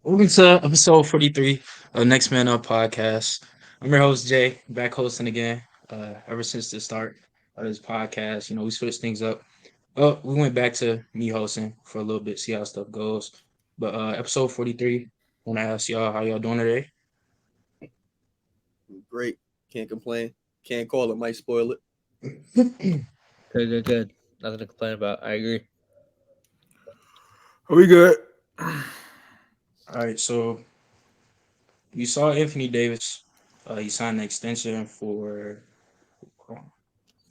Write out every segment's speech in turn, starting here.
Welcome to episode 43 of Next Man Up podcast. I'm your host, Jay, back hosting again. Ever since the start of this podcast, we switched things up. Oh, we went back to me hosting for a little bit, see how stuff goes. But episode 43, I want to ask y'all how y'all doing today. Great. Can't complain. Can't call it. Might spoil it. Good. Nothing to complain about. I agree. Are we good? All right, so you saw Anthony Davis. He signed an extension for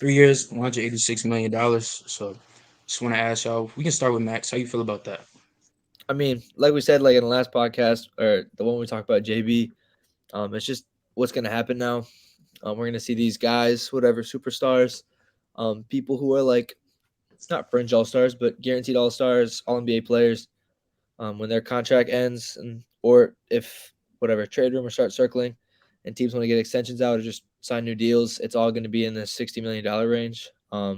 3 years, $186 million. So just want to ask y'all, we can start with Max. How you feel about that? I mean, like we said, like in the last podcast or the one we talked about JB, it's just what's gonna happen now. We're gonna see these guys, whatever superstars, people who are like not fringe all stars, but guaranteed all stars, all NBA players. When their contract ends, and or if whatever trade rumors start circling, and teams want to get extensions out or just sign new deals, it's all going to be in the $60 million range. I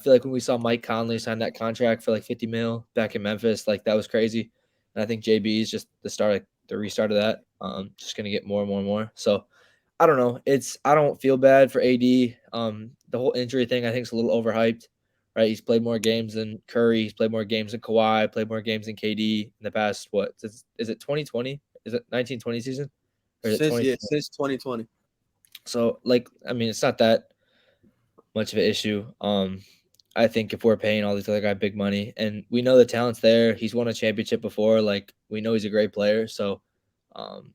feel like when we saw Mike Conley sign that contract for like 50 mil back in Memphis, like that was crazy. And I think JB is just the start, like the restart of that. Just gonna get more and more and more. So I don't know. I don't feel bad for AD. The whole injury thing I think is a little overhyped. Right? He's played more games than Curry. He's played more games than Kawhi. Played more games than KD in the past. What is it? 2020? Is it 1920 season? Or is it Since 20? yeah, since 2020. So like, I mean, it's not that much of an issue. I think if we're paying all these other guys big money, and we know the talent's there, he's won a championship before. Like we know he's a great player. So, um,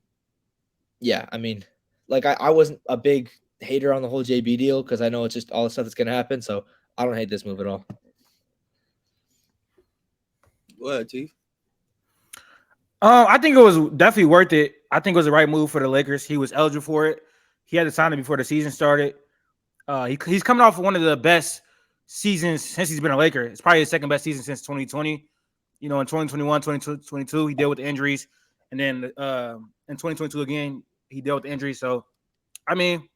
yeah, I mean, like I wasn't a big hater on the whole JB deal because I know it's just all the stuff that's gonna happen. So I don't hate this move at all. Go ahead, Chief. I think it was definitely worth it. I think it was the right move for the Lakers. He was eligible for it. He had to sign it before the season started. He's coming off of one of the best seasons since he's been a Laker. It's probably his second best season since 2020. In 2021, 2022, he dealt with the injuries. And then in 2022 again, he dealt with the injuries. So, I mean,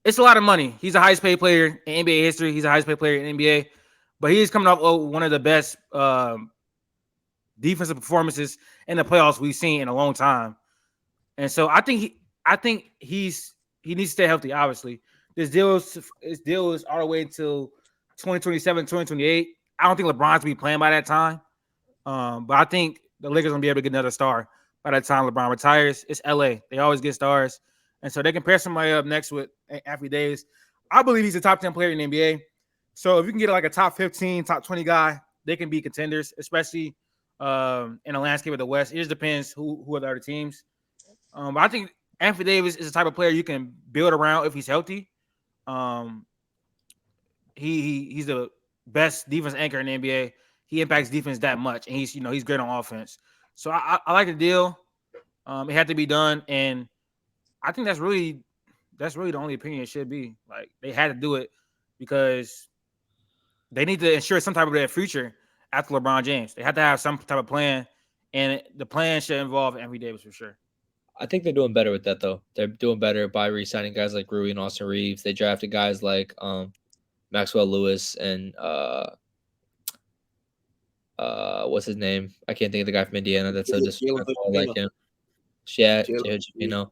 it's a lot of money. He's the highest paid player in NBA history. He's the highest paid player in NBA. But he is coming off one of the best defensive performances in the playoffs we've seen in a long time. And so I think he needs to stay healthy, obviously. This deal is all the way until 2027, 2028. I don't think LeBron's gonna be playing by that time. But I think the Lakers gonna be able to get another star by that time LeBron retires. It's LA. They always get stars. And so they can pair somebody up next with Anthony Davis. I believe he's a top 10 player in the NBA. So if you can get like a top 15, top 20 guy, they can be contenders, especially in the landscape of the West. It just depends who are the other teams. But I think Anthony Davis is the type of player you can build around if he's healthy. Um, he's the best defense anchor in the NBA. He impacts defense that much, and he's great on offense. So I like the deal. It had to be done, and I think that's really the only opinion it should be. Like they had to do it because they need to ensure some type of their future after LeBron James. They have to have some type of plan, and the plan should involve Anthony Davis for sure. I think they're doing better with that though. They're doing better by re-signing guys like Rui and Austin Reeves. They drafted guys like Maxwell Lewis and what's his name? I can't think of the guy from Indiana that's so Jalen disrespectful Hood like him. Yeah, Jalen you know.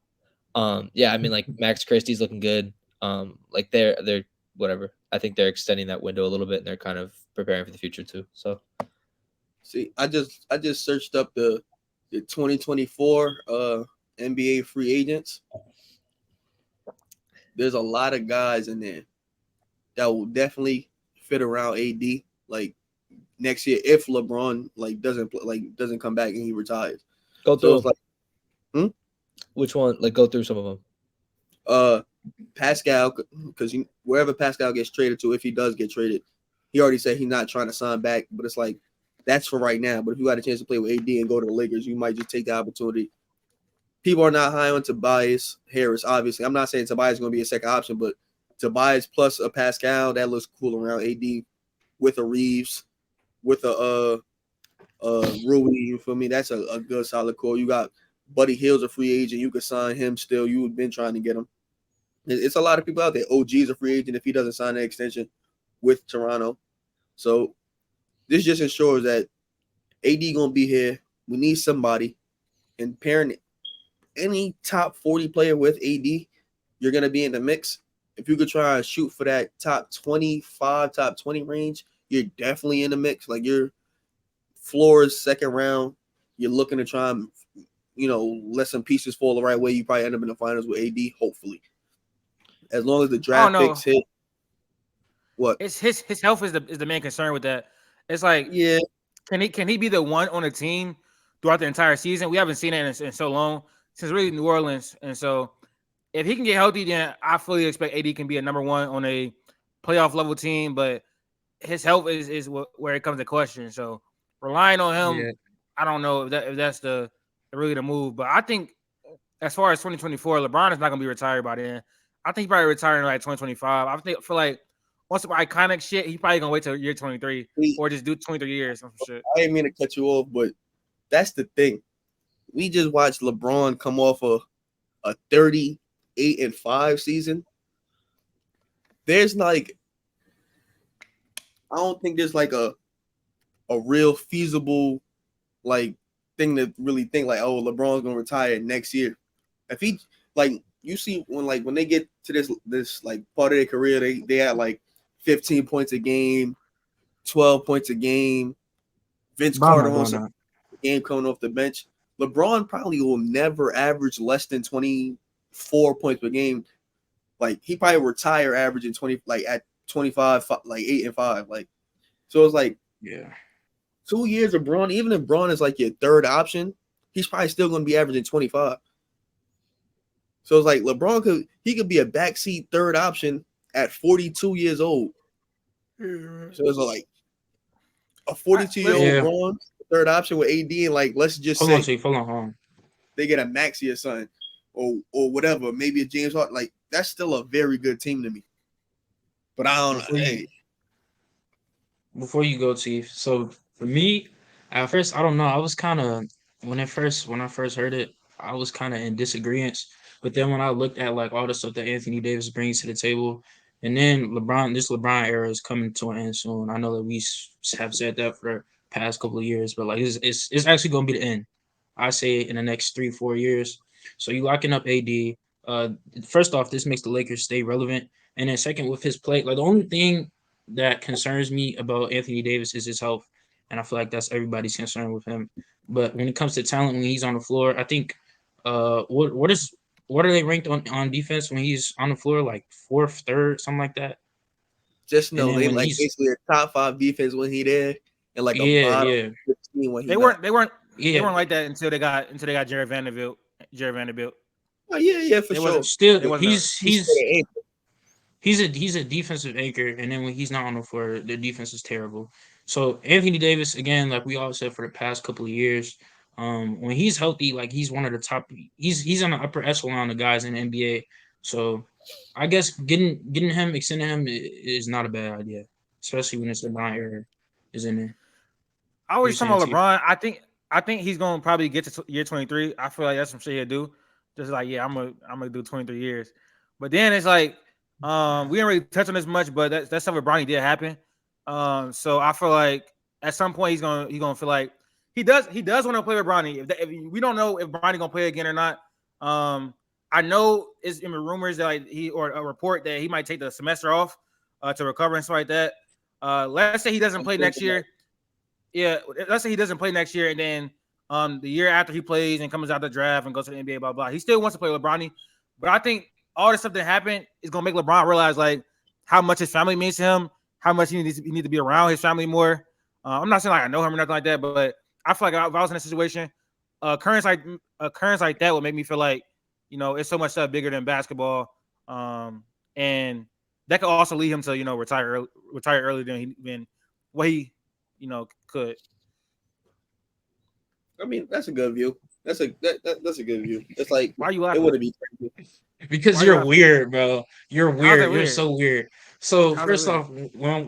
Yeah, I mean like Max Christie's looking good. Like they're whatever. I think they're extending that window a little bit and they're kind of preparing for the future too. So See, I just searched up the 2024 NBA free agents. There's a lot of guys in there that will definitely fit around AD. Like next year, if LeBron doesn't come back and he retires. go So through it's like which one? Like go through some of them. uh Pascal, because wherever Pascal gets traded to, if he does get traded, he already said he's not trying to sign back. But it's like that's for right now. But if you got a chance to play with AD and go to the Lakers, you might just take the opportunity. People are not high on Tobias Harris. Obviously, I'm not saying Tobias is going to be a second option, but Tobias plus a Pascal that looks cool around AD with a Reeves, with a Rui. You feel me? That's a good solid core. You got Buddy Hill's a free agent. You could sign him still. You've been trying to get him. It's a lot of people out there. OG's a free agent if he doesn't sign an extension with Toronto. So this just ensures that AD gonna be here. we need somebody, and pairing any top 40 player with AD, you're gonna be in the mix. If you could try and shoot for that top 25, top 20 range, you're definitely in the mix. Like your floor is second round. You're looking to try and let some pieces fall the right way. You probably end up in the finals with AD, hopefully. As long as the I don't draft know. picks hit. What? It's his health is the main concern with that. It's like, Yeah, can he be the one on the team throughout the entire season? We haven't seen it in so long since really New Orleans, and so if he can get healthy, then I fully expect AD can be a number one on a playoff level team. But his health is where it comes to question. So relying on him, Yeah. I don't know if that's the really the move. But I think as far as 2024, LeBron is not going to be retired by then. I think he probably retiring like 2025. I feel like once some iconic shit, he probably gonna wait till year 23 or just do 23 years or some shit. I didn't mean to cut you off, but that's the thing. We just watched LeBron come off a 38-5 season. There's like, I don't think there's like a real feasible like thing to really think like, oh, LeBron's gonna retire next year. If he like, you see when they get to this like part of their career, they had like 15 points a game, 12 points a game. Vince Brown Carter not on doing some that. game coming off the bench. LeBron probably will never average less than 24 points per game. Like he probably retire averaging 20 like at 25 like 8-5 like. So it's like Yeah. 2 years of Braun, even if Braun is like your third option, he's probably still going to be averaging 25. So it's like LeBron could be a backseat third option at 42 years old. So it's like a 42-year-old Yeah. Braun third option with AD, and like let's just Hold on, say Chief. Hold on. they get a Maxey or something, or whatever, maybe a James Harden. Like that's still a very good team to me. But I don't know. Before you Hey, before you go, Chief. So for me, at first, I don't know. I was kind of when I first heard it, I was kind of in disagreement. But then when I looked at like all the stuff that Anthony Davis brings to the table, and then this LeBron era is coming to an end soon. I know that have said that for the past couple of years, but like it's actually going to be the end. I say in the next 3-4 years. So you locking up AD. Uh, First off, this makes the Lakers stay relevant, and then second, with his play, like the only thing that concerns me about Anthony Davis is his health, and I feel like that's everybody's concern with him. But when it comes to talent, when he's on the floor, I think what are they ranked on defense when he's on the floor, like fourth, third, something like that. just And know then they when like he's basically a top 5 defense when he there, and like a yeah, bottom yeah, 15 when he They not. weren't they weren't they yeah, weren't like that until they got Jared Vanderbilt. Jared Vanderbilt. Oh yeah, for They sure. wasn't still they wasn't He's still the anchor. he's a defensive anchor, and then when he's not on the floor, the defense is terrible. So Anthony Davis, again, like we all said for the past couple of years, when he's healthy, like he's one of the top. He's on the upper echelon of guys in the NBA. So I guess getting him, extending him is not a bad idea, especially when it's LeBron era is in there. I What you always talking saying, about T? LeBron. I think he's gonna probably get to year 23. I feel like that's some shit he'll do. Just like, yeah, I'm gonna do 23 years. But then it's like, we didn't really touch on this much, but that's stuff with Bronny did happen. So I feel like at some point he's gonna feel like he does want to play with Bronny. If we don't know if Bronny gonna play again or not. I know it's in the rumors that like he or a report that he might take the semester off to recover and stuff like that. Let's say he doesn't play next year. Yeah, let's say he doesn't play next year, and then the year after he plays and comes out the draft and goes to the NBA, blah blah. He still wants to play with Bronny, but I think all the stuff that happened is gonna make LeBron realize like how much his family means to him, how much he need to be around his family more. I'm not saying like I know him or nothing like that, but I feel like if I was in a situation, occurrence like that would make me feel like it's so much stuff bigger than basketball, and that could also lead him to retire earlier than what he could. I mean, that's a good view. That's a good view. It's like Why are you it laughing? wouldn't be crazy. Because Why you you're laughing? weird, bro. You're How's that weird. You're weird? so weird. So How's that first weird? off,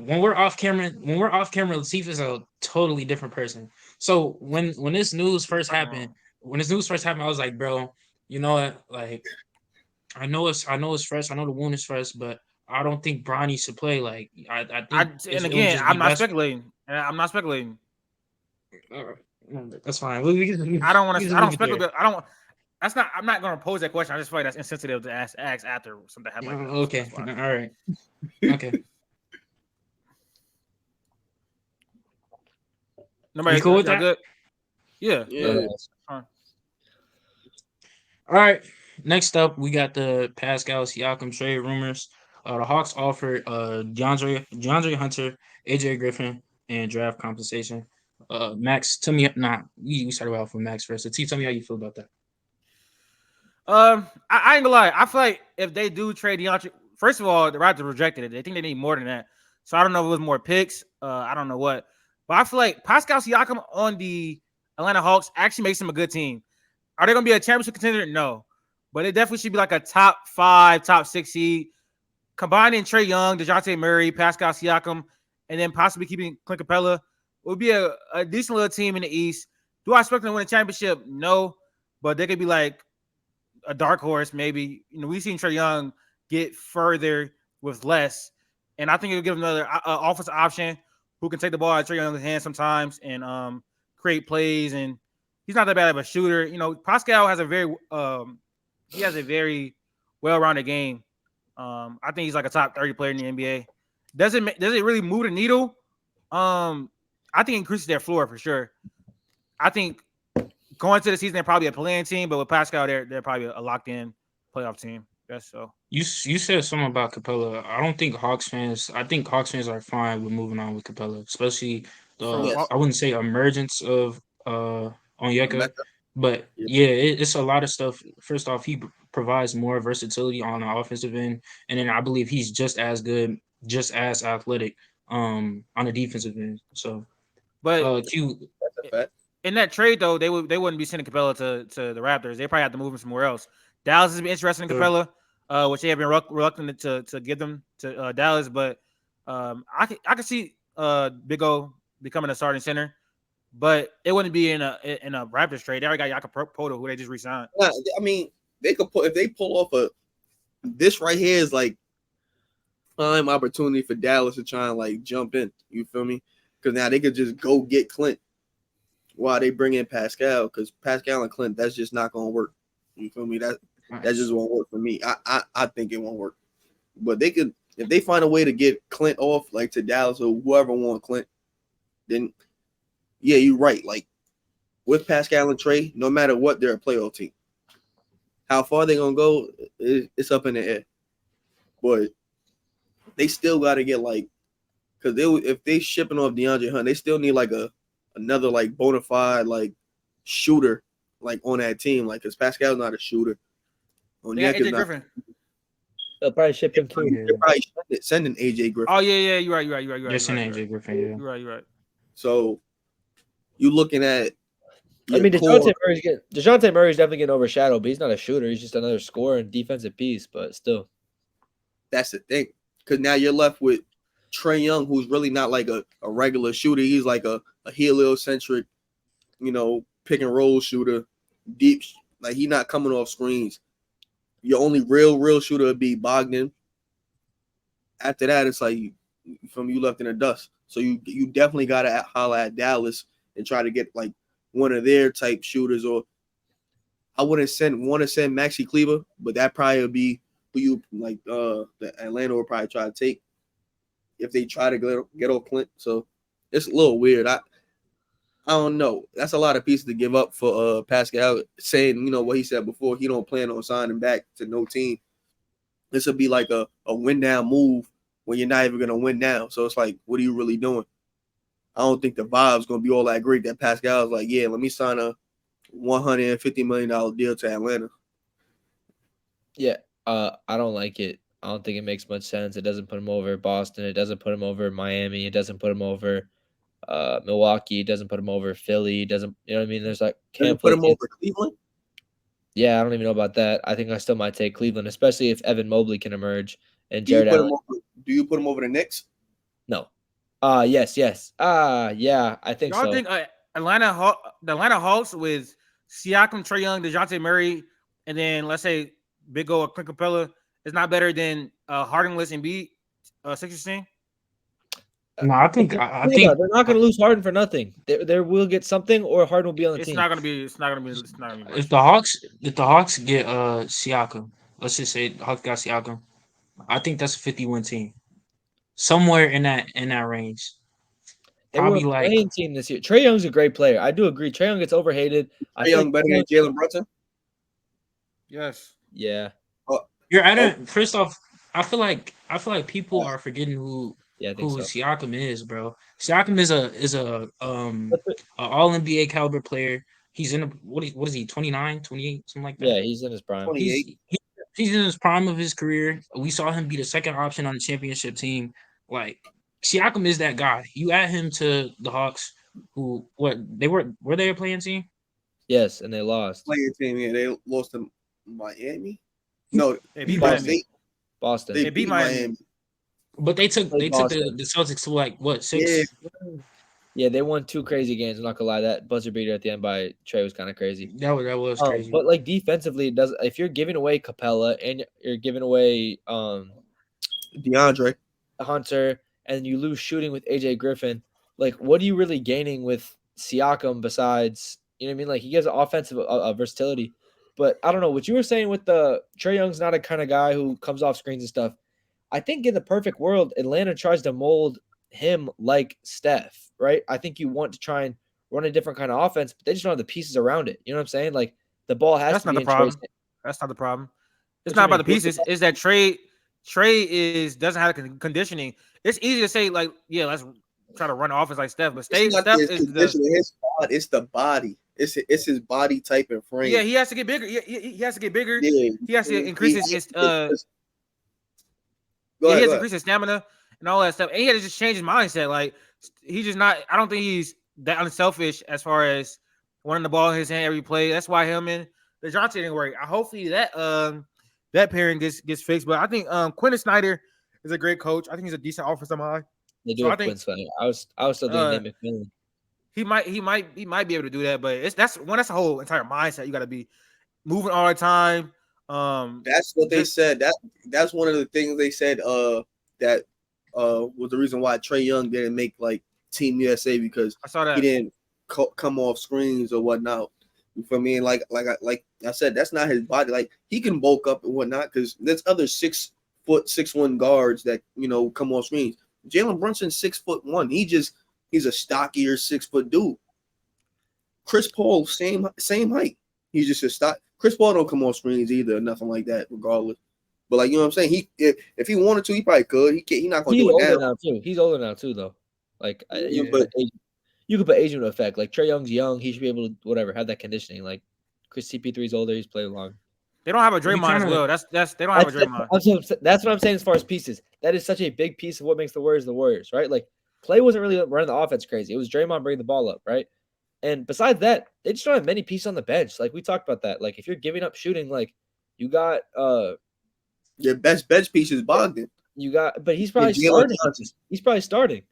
when we're off camera, Latif is a totally different person. So when this news first happened, I was like, bro, you know what? Like, I know it's fresh. I know the wound is fresh, but I don't think Bronny should play. Like, I think And it would again, just be I'm not best. speculating. I'm not speculating. All right. That's fine. We I don't want can to. just I don't leave it there. speculate. I don't. That's not. I'm not going to pose that question. I just feel like that's insensitive to ask after something happened like that. So Okay. that's why. All right. Okay. You Nobody. cool with Y'all that? good? Yeah. Yeah. Fine. All right. Next up, we got the Pascal Siakam trade rumors. The Hawks offered DeAndre Hunter, AJ Griffin, and draft compensation. Max, tell me. Nah, we started off with Max first. So, T, tell me how you feel about that. I ain't gonna lie. I feel like if they do trade DeAndre, first of all, the Raptors rejected it. They think they need more than that. So I don't know if it was more picks. I don't know what, but I feel like Pascal Siakam on the Atlanta Hawks actually makes them a good team. Are they gonna be a championship contender? No, but it definitely should be like a top 5, top 6 seed. Combining Trae Young, DeJounte Murray, Pascal Siakam, and then possibly keeping Clint Capella would be a decent little team in the East. Do I expect them to win a championship? No, but they could be like a dark horse, maybe. We've seen Trae Young get further with less, and I think it'll give him another offensive option who can take the ball out of Trae Young's hands sometimes and create plays. And he's not that bad of a shooter. Pascal has a very well-rounded game. I think he's like a top 30 player in the NBA. Does it really move the needle? I think it increases their floor for sure. I think going to the season, they're probably a playing team, but with Pascal, they're probably a locked in playoff team. That's so. You said something about Capella. I don't think Hawks fans. I think Hawks fans are fine with moving on with Capella, especially the. Yes. I wouldn't say emergence of Onyeka, Mecca. but Yeah. yeah, it's a lot of stuff. First off, he provides more versatility on the offensive end, and then I believe he's just as good, just as athletic on the defensive end. So But Q. That's a fact. in that trade, though, they wouldn't be sending Capella to the Raptors. They probably have to move him somewhere else. Dallas has been interested in Sure. Capella, which they have been reluctant to give them to Dallas. But I can see Big O becoming a starting center, but it wouldn't be in a Raptors trade. They already got Jakob Poto, who they just re-signed. Nah, I mean, they could if they pull off this right here is like prime opportunity for Dallas to try and like jump in. You feel me? Because now they could just go get Clint while they bring in Pascal. Because Pascal and Clint, that's just not gonna work. You feel me? That just won't work for me. I think it won't work. But they could, if they find a way to get Clint off, like to Dallas or whoever want Clint, then yeah, you're right. Like with Pascal and Trae, no matter what, they're a playoff team. How far they're gonna go, it's up in the air. But they still got to get like, because if they shipping off DeAndre Hunt, they still need like another like bona fide like shooter like on that team. Like, because Pascal's not a shooter. They got AJ Griffin. They'll probably ship him too. They're probably sending AJ Griffin. Oh yeah, you're right. Yes, and AJ Griffin. Yeah. You're right. So you looking at. I mean, DeJounte Murray's definitely getting overshadowed, but he's not a shooter. He's just another scorer and defensive piece. But still, that's the thing. Because now you're left with Trae Young, who's really not like a regular shooter. He's like a heliocentric, pick and roll shooter, deep. Like, he's not coming off screens. Your only real shooter would be Bogdan. After that, it's like you left in the dust. So you definitely got to holler at Dallas and try to get like one of their type shooters. Or I wouldn't want to send Maxi Kleber, but that probably would be who you like. The Atlanta would probably try to take if they try to get off Clint. So it's a little weird. I don't know. That's a lot of pieces to give up for Pascal, saying what he said before. He don't plan on signing back to no team. This would be like a win down move when you're not even gonna win down. So it's like, what are you really doing? I don't think the vibe's gonna be all that great that Pascal's like, yeah, let me sign a $150 million deal to Atlanta. Yeah, I don't like it. I don't think it makes much sense. It doesn't put him over Boston. It doesn't put him over Miami. It doesn't put him over Milwaukee. It doesn't put him over Philly. It doesn't, you know what I mean? There's like Can't put him over Cleveland. Yeah, I don't even know about that. I think I still might take Cleveland, especially if Evan Mobley can emerge and Do you Jared put Allen. do you put him over the Knicks? No. Yes. Yeah, I think Y'all so. think the Atlanta Hawks with Siakam, Trae Young, DeJounte Murray, and then let's say Big O or Clint Capella is not better than Hardenless and Embiid, Sixers team? No, I Think about it, think they're not going to lose Harden for nothing. They will get something, or Harden will be on the It's team. not gonna be. It's not gonna be. It's not gonna be if much. the Hawks get Siakam, let's just say the Hawks got Siakam, I think that's a 50-win team. Somewhere in that range. They were Probably a like playing team this year. Trey Young's a great player. I do agree. Trey Young gets overhated. I Trae feel like Young better Trae than Young- Jalen Brunson. Yes. yeah, Oh, you're at oh, a first off, I feel like people are forgetting yeah, I think who so. Siakam is, bro. Siakam is But the- a all NBA caliber player. He's in a what is he, 29, 28, something like that. yeah, he's in his prime. 28. He's in his prime of his career. We saw him be the second option on the championship team. Like Siakam is that guy. You add him to the Hawks, who what they were they a playing team? Yes, and they lost. Playing team. Yeah, they lost to Miami. No, They beat beat Miami. Miami. Boston. They They beat beat Miami. Miami. But they took Played Boston. the Celtics to like what Yeah, 6? Yeah, they won 2 crazy games. I'm not gonna lie. That buzzer beater at the end by Trey was kind of crazy. That was crazy. But like defensively, it does. If you're giving away Capella and you're giving away DeAndre. Hunter, and you lose shooting with AJ Griffin, like what are you really gaining with Siakam besides, you know what I mean? Like he gives offensive versatility, but I don't know what you were saying with the Trey Young's not a kind of guy who comes off screens and stuff. I think in the perfect world, Atlanta tries to mold him like Steph, right? I think you want to try and run a different kind of offense, but they just don't have the pieces around it. You know what I'm saying? Like the ball has That's to not be the in problem. Trey's. That's not the problem. It's What you not about mean? the pieces. It's that Trey is doesn't have conditioning. It's easy to say like, yeah, let's try to run offense like Steph, but It's not Steph his is the condition. His body. It's the body. It's his body type and frame. yeah. He has to get bigger. He has to get bigger. Yeah, He has to increase his Go yeah, he ahead, has go to ahead. increase his stamina and all that stuff. And he had to just change his mindset. Like he's just not. I don't think he's that unselfish as far as wanting the ball in his hand every play. That's why him and DeJounte didn't work. Hopefully that pairing gets fixed. But I think Quentin Snyder is a great coach. I think he's a decent offensive mind. They do So I have think Quinn Snyder. I was still thinking Nate McMillan. he might be able to do that. But that's a whole entire mindset. You got to be moving all the time. That's what they just said. That's one of the things they said. That was the reason why Trey Young didn't make like Team USA because I saw that. he didn't come off screens or whatnot. You feel me? And like I said, that's not his body. Like he can bulk up and whatnot because there's other 6'1" 6'1" guards that come off screens. Jalen Brunson's 6'1". He's a stockier 6-foot dude. Chris Paul, same height. He's just a stock. Chris Paul don't come off screens either, nothing like that, regardless. But like you know what I'm saying, if he wanted to, he probably could. He not gonna He's do it older now. now too. He's older now too, though. Like Yeah, but you could put age into effect. Like Trey Young's young, he should be able to whatever have that conditioning. Like Chris CP3's older, he's played long. They don't have a You Draymond as kinda- well. That's they don't have a Draymond. That's what I'm saying as far as pieces. That is such a big piece of what makes the Warriors, right? Like Clay wasn't really running the offense crazy. It was Draymond bringing the ball up, right? And besides that, they just don't have many pieces on the bench. Like we talked about that. Like if you're giving up shooting, like you got your best bench piece is Bogdan. but he's probably Jalen starting. Johnson. He's probably starting.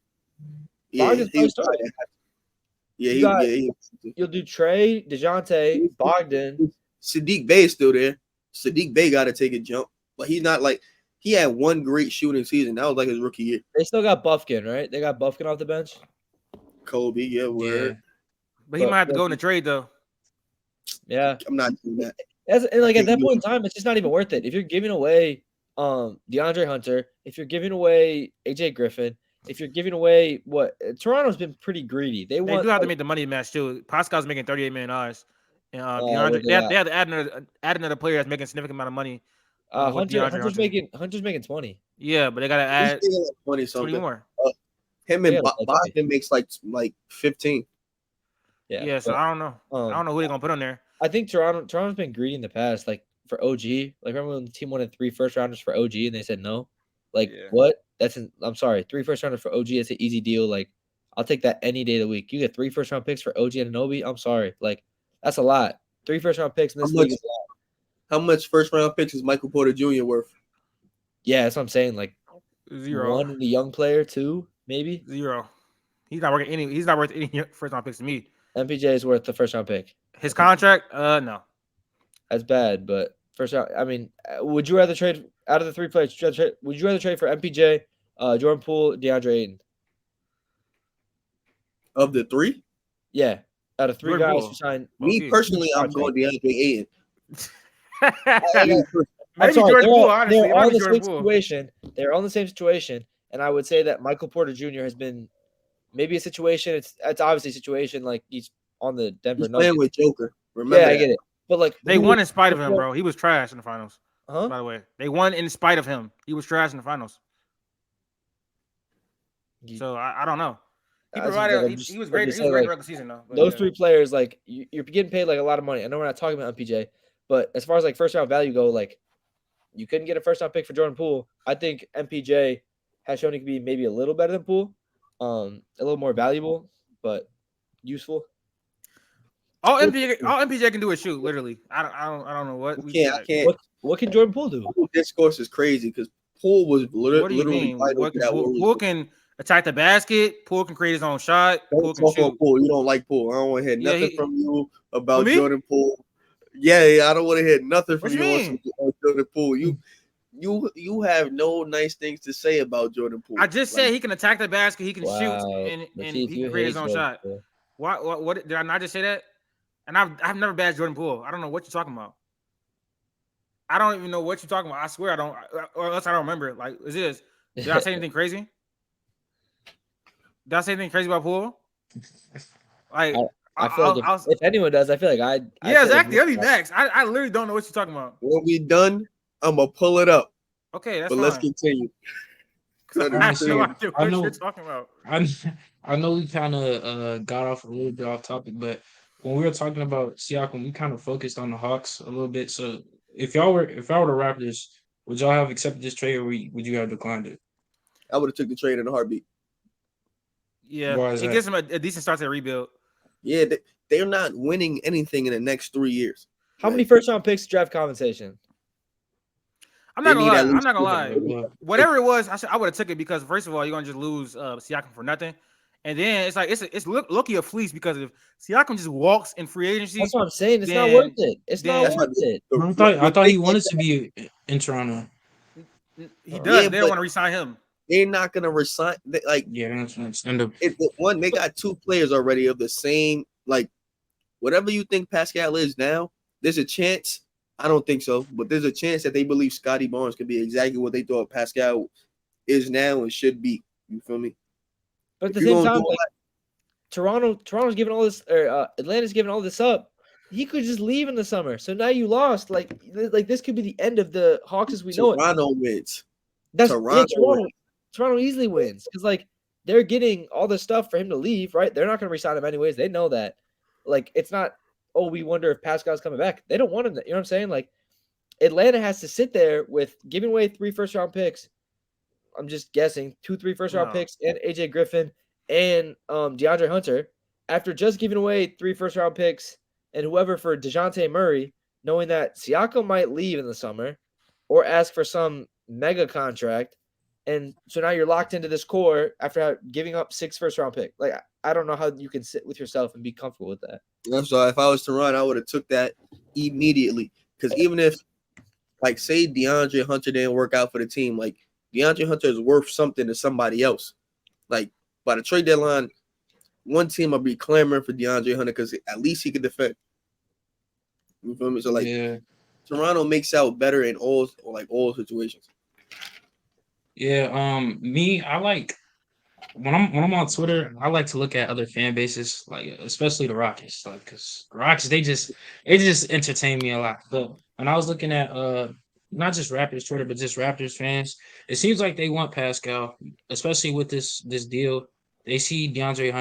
Yeah, Bogdan's he probably was starting. Yeah, You got- he You'll do Trey, DeJounte, Bogdan. Sadiq Bey is still there. Sadiq Bey got to take a jump, but he's not like he had one great shooting season. That was like his rookie year. They still got Buffkin, right? They got Buffkin off the bench. Kobe, yeah, word. But he But- might have to go in the trade though. Yeah. I'm not doing that. And like at that think point in time, it's just not even worth it. If you're giving away DeAndre Hunter, if you're giving away AJ Griffin, if you're giving away Toronto's been pretty greedy. They They want do have to make the money match too. Pascal's making $38 million, and DeAndre look at they have that. to add another player that's making a significant amount of money. With DeAndre Hunter's making 20. Yeah, but they gotta He's add still like 20 20 something. more. Him and Yeah, that's Bogdan makes like 15. Yeah, so but, I don't know. I don't know who they're gonna put on there. I think Toronto's been greedy in the past, like for OG. Like remember when the team wanted 3 first rounders for OG and they said no? Like Yeah. what? I'm sorry, 3 first rounders for OG. It's an easy deal. Like I'll take that any day of the week. You get 3 first round picks for OG and Anobi. I'm sorry, like that's a lot. 3 first round picks in this How much- league is a lot. How much first round picks is Michael Porter Jr. worth? Yeah, that's what I'm saying. Like 0. 1 in the young player, 2 maybe. 0. He's not worth any first round picks to me. MPJ is worth the first round pick. His contract, no. That's bad, but first round. I mean, would you rather trade out of the 3 players? Would you rather trade for MPJ, Jordan Poole, DeAndre Ayton? Of the three, Yeah, out of three Jordan guys Poole. who signed, me Okay. personally, I'm going DeAndre Ayton. Me I'm Maybe sorry, Jordan Poole, honestly. they're It might all be in the Jordan same Poole. situation. They're all in the same situation, and I would say that Michael Porter Jr. has been maybe a situation. It's obviously a situation like he's on the Denver He's playing Nuggets. with Joker. Yeah, Remember I that. get it. But like, They who would won in spite of him, before? bro. He was trash in the finals. Huh? By the way, they won in spite of him. He was trash in the finals. So I don't know. He As like, provided. He was great. He was saying, great in the like regular season though. But those yeah. three players, like you're getting paid like a lot of money. I know we're not talking about MPJ, but as far as like first round value go, like you couldn't get a first round pick for Jordan Poole. I think MPJ has shown he can be maybe a little better than Poole, a little more valuable, but useful. All MPJ can do is shoot. Literally, I don't know what we I like. can't. What can Jordan Poole do? Poole discourse is crazy because Poole was What do you literally mean? vital What to can that Poole, Warriors Poole team. can attack the basket. Poole can create his own shot. Don't Poole can talk on shoot. Poole. You don't like Poole. I don't want to hear Yeah, nothing from you for about me. Jordan Poole. Yeah, I don't want to hear nothing What from you you mean? on Jordan Poole. You have no nice things to say about Jordan Poole. I just said he can attack the basket. He can shoot, Wow, and Lakeith, he can you create his hate own Jordan shot. Poole. What did I not just say that? And I've never bashed Jordan Poole. I don't know what you're talking about. I don't even know what you're talking about. I swear I don't, or else I don't remember it. Like, is this? Did I say anything crazy? Did I say anything crazy about Poole? Like, I feel like if anyone does, I feel like I yeah, said it. exactly. I'll be next. I literally don't know what you're talking about. When we done, I'm gonna pull it up. Okay, that's But let's fine. continue. Because I All right, have no so idea I what you're know talking about. I I know we kind of got off a little bit off topic, but when we were talking about Siakam, we kind of focused on the Hawks a little bit. So if y'all were the Raptors, would y'all have accepted this trade, or would you have declined it? I would have took the trade in a heartbeat. Yeah, Why is it that? gives him a decent start to the rebuild. Yeah, they're not winning anything in the next 3 years. How many first round picks draft compensation? I'm They not gonna need lie. at I'm least not gonna two. lie. Well, Whatever it was, I would have took it because first of all, you're gonna just lose Siakam for nothing, and then it's like it's lucky a fleece because if Siakam just walks in free That's agency, what I'm saying. It's not worth then it. It's not That's then why worth it. I the thought thing he is wanted to be in Toronto. he yeah, does. They don't but want to resign him. they're not gonna resign. Like Yeah, that's end up. one, they got two players already of the same. Like whatever you think Pascal is now, there's a chance. I don't think so, but there's a chance that they believe Scotty Barnes could be exactly what they thought Pascal is now and should be. You feel me? But at If the you're same gonna time, do all like Toronto's giving all this, or Atlanta's giving all this up. He could just leave in the summer. So now you lost. Like this could be the end of the Hawks as we that, know it. Toronto wins. That's Toronto wins. Toronto easily wins because like they're getting all this stuff for him to leave, right? They're not going to resign him anyways. They know that. Like it's not. Oh, we wonder if Pascal's coming back. They don't want him. You know what I'm saying? Like Atlanta has to sit there with giving away 3 first round picks. I'm just guessing 2, 3 first round No, picks and AJ Griffin and DeAndre Hunter after just giving away 3 first round picks and whoever for DeJounte Murray, knowing that Siakam might leave in the summer or ask for some mega contract. And so now you're locked into this core after giving up 6 first round pick. Like I don't know how you can sit with yourself and be comfortable with that. So if I was to run, I would have took that immediately. Because even if, like, say DeAndre Hunter didn't work out for the team, like DeAndre Hunter is worth something to somebody else. Like by the trade deadline, one team will be clamoring for DeAndre Hunter because at least he can defend. You feel me? So like Yeah, Toronto makes out better in all situations. yeah. Me, I like when I'm on Twitter, I like to look at other fan bases, like especially the Rockets, like because Rockets they just entertain me a lot. But when I was looking at not just Raptors Twitter, but just Raptors fans, it seems like they want Pascal, especially with this deal. They see DeAndre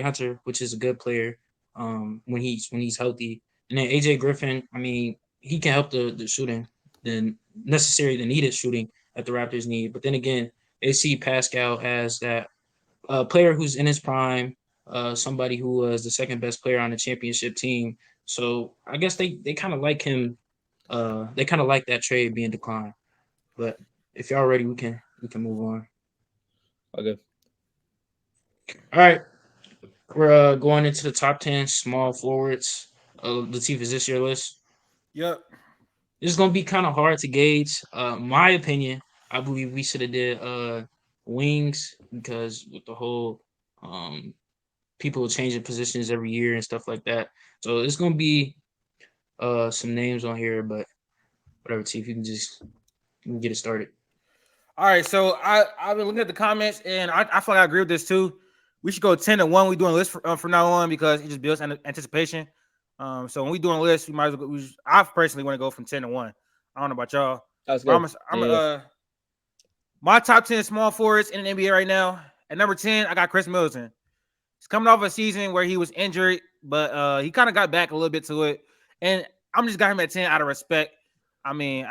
Hunter, which is a good player, when he's healthy, and then AJ Griffin. I mean, he can help the shooting, the needed shooting that the Raptors need. But then again, they see Pascal as that player who's in his prime, somebody who was the second best player on the championship team. So I guess they kind of like him. They kind of like that trade being declined. But if y'all ready, we can move on. Okay. All right, we're going into the top 10 small forwards. Latif, is this your list? yep. This is gonna be kind of hard to gauge. My opinion, I believe we should have did wings because with the whole um people changing positions every year and stuff like that. So it's gonna be some names on here, but whatever. T, if you can get it started. All right, so I've been looking at the comments, and I feel like I agree with this too. We should go 10-1. We doing a list from now on because it just builds anticipation. So when we doing a list, we might as well. I personally want to go from 10-1. I don't know about y'all. That's But good. my top 10 small forwards in the NBA right now. At number 10, I got Chris Middleton. He's coming off a season where he was injured, but he kind of got back a little bit to it. And I'm just got him at 10 out of respect. I mean,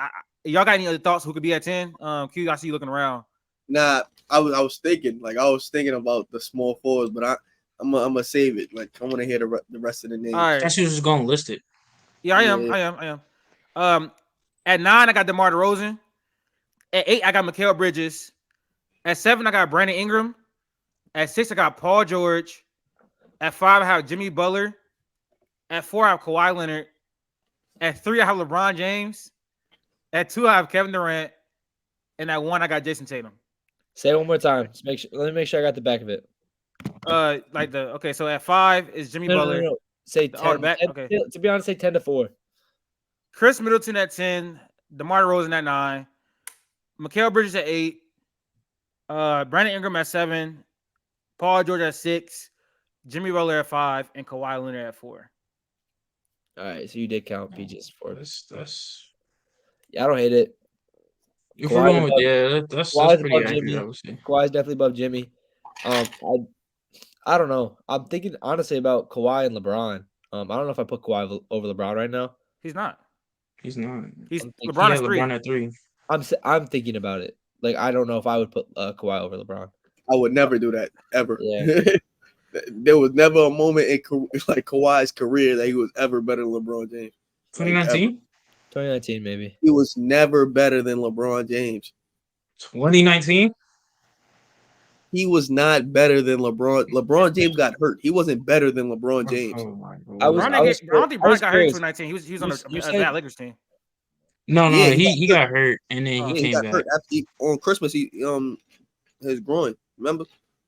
y'all got any other thoughts who could be at 10? Q, I see you looking around. Nah, I was thinking about the small forwards, but I'm gonna save it. Like I want to hear the rest of the names. All right. That's just gonna list it. Yeah, I am. At 9, I got DeMar DeRozan. At 8, I got Mikal Bridges. At 7, I got Brandon Ingram. At 6, I got Paul George. At 5, I have Jimmy Butler. At 4, I have Kawhi Leonard. At 3, I have LeBron James. At 2, I have Kevin Durant. And at 1, I got Jason Tatum. Say it one more time. Let me make sure I got the back of it. So at 5 is Jimmy Butler. No. Say 10. Back? 10 Okay. To be honest, say 10-4. Chris Middleton at 10. DeMar DeRozan at 9. Mikal Bridges at 8. Brandon Ingram at 7. Paul George at 6. Jimmy Butler at 5. And Kawhi Leonard at 4. All right, so you did count PG's for. That's Yeah, I don't hate it. if we're going with that's pretty accurate. Jimmy. I would say Kawhi's definitely above Jimmy. I don't know. I'm thinking honestly about Kawhi and LeBron. I don't know if I put Kawhi over LeBron right now. He's not. He's not. He's He LeBron had is 3. LeBron at 3. I'm thinking about it. Like I don't know if I would put Kawhi over LeBron. I would never do that ever. Yeah. There was never a moment in like Kawhi's career that he was ever better than LeBron James. 2019. 2019 maybe. He was never better than LeBron James. 2019. He was not better than LeBron. LeBron James got hurt. He wasn't better than LeBron James. Oh my God. I don't think Bron got hurt in curious. 2019. He was on You a said- bad Lakers team. No, Yeah, he got hurt and then Yeah, he he came got back. hurt after on Christmas. He his groin. Remember?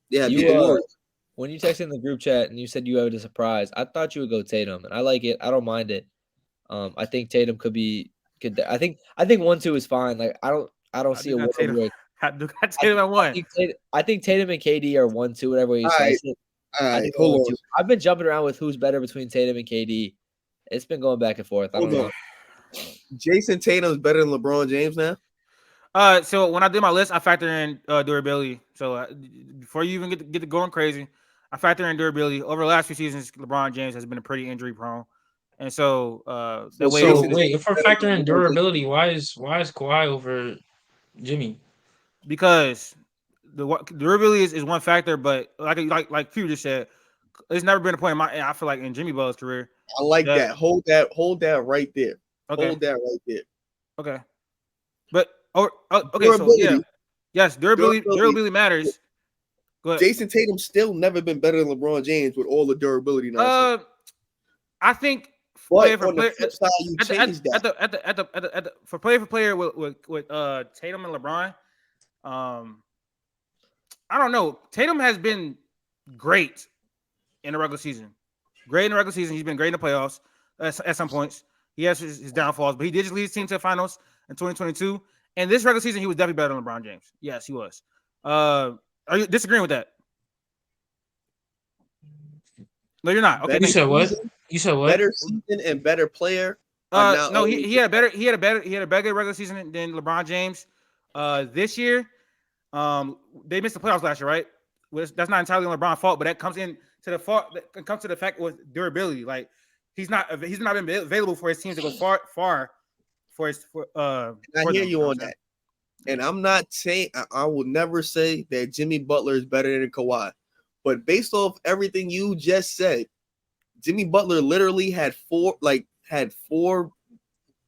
Yeah, You, beat the Warriors. when you texted in the group chat and you said you had a surprise, I thought you would go Tatum, and I like it. I don't mind it. I think Tatum could. I think 1-2 is fine. Like I don't see a got world Tatum. where I got Tatum at 1. I think Tatum and KD are 1-2, whatever way you All slice right. it. All I right, think hold 1-2. on. I've been jumping around with who's better between Tatum and KD. It's been going back and forth. I don't Hold know. on. Jason Tatum's better than LeBron James now. So when I did my list, I factor in durability. So before you even get to going crazy, I factor in durability. Over the last few seasons, LeBron James has been pretty injury prone, and so that way. So wait, if we're factoring durability, why is Kawhi over Jimmy? Because the durability is one factor, but like Q just said, there's never been a point in I feel like in Jimmy Butler's career. I like that. Hold that right there. Okay. Hold that right there. Okay. But okay, Durability. so yeah. Yes, durability matters. Go ahead. Jason Tatum's still never been better than LeBron James with all the durability nonsense. I think But on the flip side, you change that. For player with Tatum and LeBron, I don't know. Tatum has been great in the regular season. Great in the regular season. He's been great in the playoffs at some points. He has his downfalls, but he did just lead his team to the finals in 2022. And this regular season, he was definitely better than LeBron James. Yes, he was. Are you disagreeing with that? No, you're not. Okay. You said what? You said what? Better season and better player. No, he had a better regular season than LeBron James. This year, they missed the playoffs last year, right? That's not entirely on LeBron's fault, but that comes to the fact with durability. Like he's not been available for his teams to go far for his. I hear you on that, and I'm not saying I will never say that Jimmy Butler is better than Kawhi, but based off everything you just said, Jimmy Butler literally had four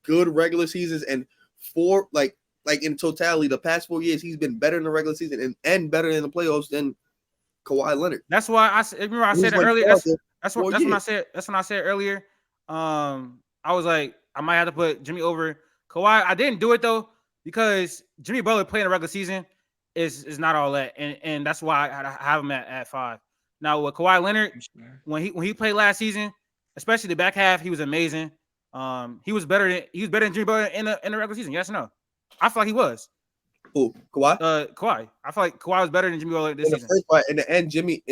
good regular seasons and four like in totality the past 4 years he's been better in the regular season and better in the playoffs than Kawhi Leonard. That's why I said it earlier. That's when I said earlier. I was like, I might have to put Jimmy over Kawhi. I didn't do it though because Jimmy Butler playing the regular season is not all that, and that's why I have him at 5. Now with Kawhi Leonard, when he played last season, especially the back half, he was amazing. He was better than Jimmy Butler in the regular season. Yes or no? I feel like he was. Who? Kawhi? Kawhi. I feel like Kawhi was better than Jimmy Butler this In the season. first part, in the end, Jimmy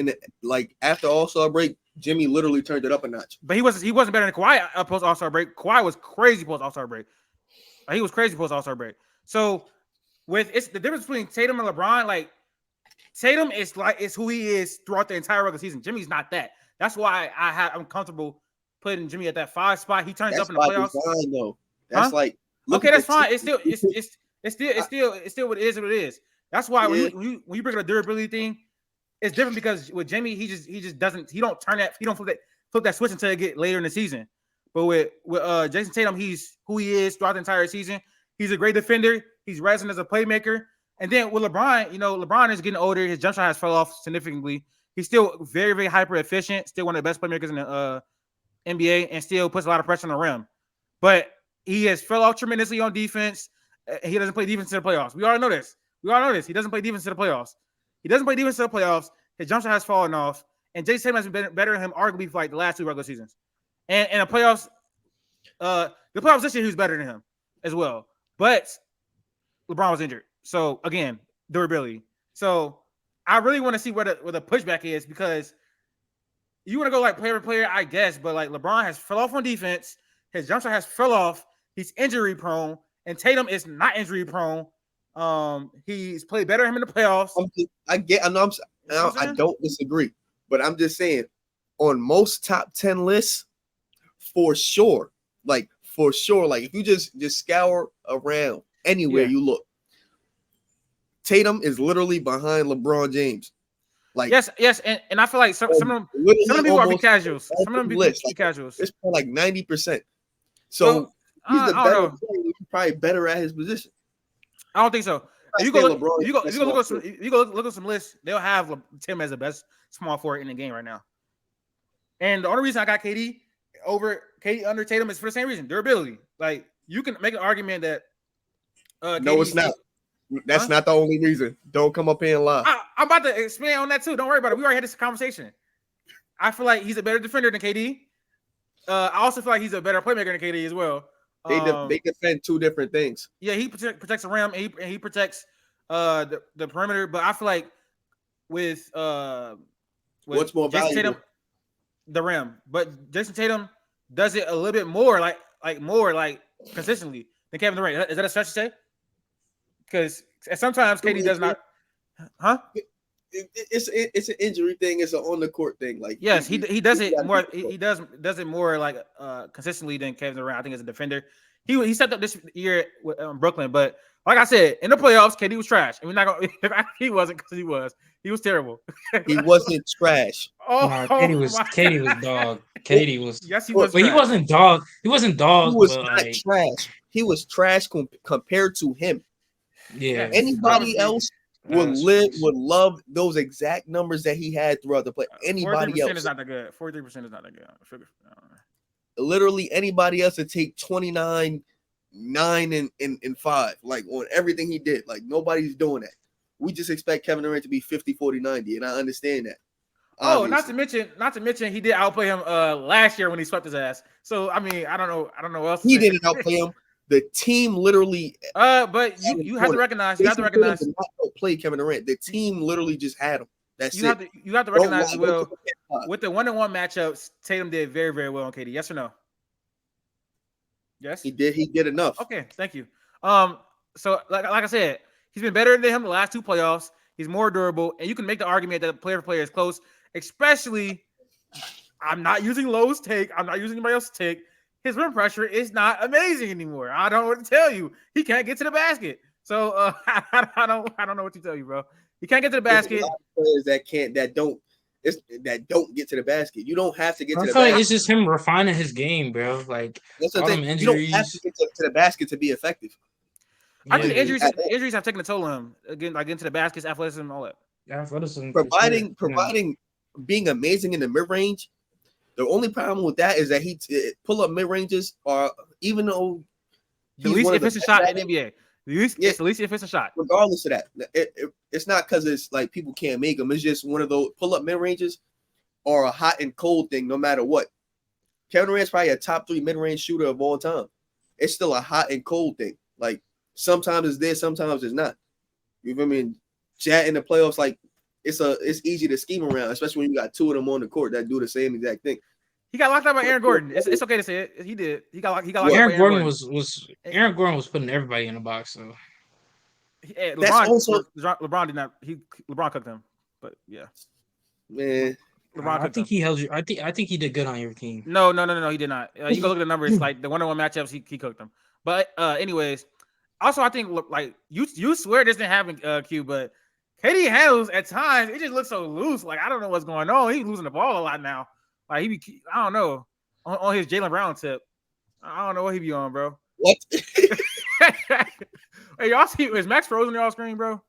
after All-Star break, Jimmy literally turned it up a notch. But he wasn't better than Kawhi post All-Star break. Kawhi was crazy post All-Star break. He was crazy post All-Star break. So it's the difference between Tatum and LeBron. Like Tatum is who he is throughout the entire regular season. Jimmy's not that. That's why I'm comfortable putting Jimmy at that 5 spot. He turns up in the playoffs. Design, though. That's okay, that's fine. It's still what it is. What it is. That's why when you bring up a durability thing, it's different because with Jimmy, he just doesn't flip that switch until it get later in the season. But with Jason Tatum, he's who he is throughout the entire season. He's a great defender. He's rising as a playmaker. And then with LeBron, LeBron is getting older. His jump shot has fell off significantly. He's still very, very hyper efficient. Still one of the best playmakers in the NBA, and still puts a lot of pressure on the rim. But he has fell off tremendously on defense. He doesn't play defense in the playoffs. We all know this. He doesn't play defense in the playoffs. His jump shot has fallen off. And Jason Tatum has been better than him, arguably, for like the last 2 regular seasons. And in the playoffs this year, he was better than him as well. But LeBron was injured. So, again, durability. So, I really want to see where the pushback is, because you want to go like player for player, I guess, but like LeBron has fell off on defense. His jump shot has fell off. He's injury prone, and Tatum is not injury prone. He's played better than him in the playoffs. I don't disagree, but I'm just saying, on most top 10 lists, for sure, like if you just scour around anywhere you look, Tatum is literally behind LeBron James. Like yes, and I feel like some of them people are casuals. Some of them people are casuals. It's like 90%. So he's the better player. He's probably better at his position. I don't think so. If you go look at some lists, they'll have Tim as the best small forward in the game right now. And the only reason I got KD under Tatum is for the same reason, durability. Like you can make an argument that no, it's not. That's not the only reason. Don't come up here and lie. I'm about to expand on that too. Don't worry about it. We already had this conversation. I feel like he's a better defender than KD. I also feel like he's a better playmaker than KD as well. They defend 2 different things. Yeah, he protects the rim and he protects the perimeter. But I feel like with what's more Jason valuable? Tatum, the rim. But Jason Tatum does it a little bit more like consistently than Kevin Durant. Is that a stretch to say? Because sometimes KD does not. Huh? It's an injury thing. It's an on the court thing. Like yes, he does it more. He does it more like consistently than Kevin Durant. I think as a defender, he stepped up this year with Brooklyn. But like I said, in the playoffs, KD was trash. And we're not gonna. He wasn't because he was terrible. He wasn't trash. KD was dog. KD was. Yes, he was. But he wasn't dog. He wasn't dog. He was not trash. He was trash compared to him. Yeah. Anybody else would love those exact numbers that he had throughout the play. Anybody else is not that good. 43% is not that good. Literally anybody else would take 29, 9, and 5, like on everything he did. Like nobody's doing that. We just expect Kevin Durant to be 50, 40, 90, and I understand that. Oh, not to mention he did outplay him last year when he swept his ass. So I mean, I don't know what else. He didn't outplay him. The team literally. But you have to recognize. You have to recognize. Did not outplay Kevin Durant. The team literally just had him. That's it. You have to recognize as well. With the 1-on-1 matchups, Tatum did very, very well on KD. Yes or no? Yes. He did. He did enough. Okay, thank you. So like I said, he's been better than him the last 2 playoffs. He's more durable, and you can make the argument that player for player is close. Especially, I'm not using Lowe's take. I'm not using anybody else's take. His rim pressure is not amazing anymore. I don't know what to tell you. He can't get to the basket. So I don't know what to tell you, bro. He can't get to the basket. There's a lot of players that don't get to the basket. You don't have to get to the basket. Like it's just him refining his game, bro. Like that's the thing. You don't have to get to the basket to be effective. I think the injuries have taken a toll on him. Again, like into the baskets, athleticism, all that. Yeah, athleticism. Providing being amazing in the mid range. The only problem with that is that he pull up mid ranges are even though the least efficient shot in the NBA. It's the least efficient shot. Regardless of that, it's not because it's like people can't make them. It's just one of those pull up mid ranges. are a hot and cold thing no matter what. Kevin Durant's probably a top 3 mid-range shooter of all time. It's still a hot and cold thing. Like sometimes it's there, sometimes it's not. You feel me? Chat in the playoffs, like it's easy to scheme around, especially when you got two of them on the court that do the same exact thing. He got locked up by Aaron Gordon. It's okay to say it. He did. He got locked up by Aaron Aaron Gordon Gordon. Aaron Gordon was putting everybody in the box. So That's also LeBron did not. LeBron cooked him. But yeah, man. LeBron I cooked think him. he held you. I think he did good on your team. No, he did not. You can go look at the numbers, like the 1-on-1 matchups, he cooked them. But anyways, also I think like you swear this didn't happen, Q, but KD handles at times it just looks so loose. Like I don't know what's going on. He's losing the ball a lot now. Like I don't know on his Jaylen Brown tip. I don't know what he be on, bro. What? Hey, y'all see is Max frozen on y'all screen, bro?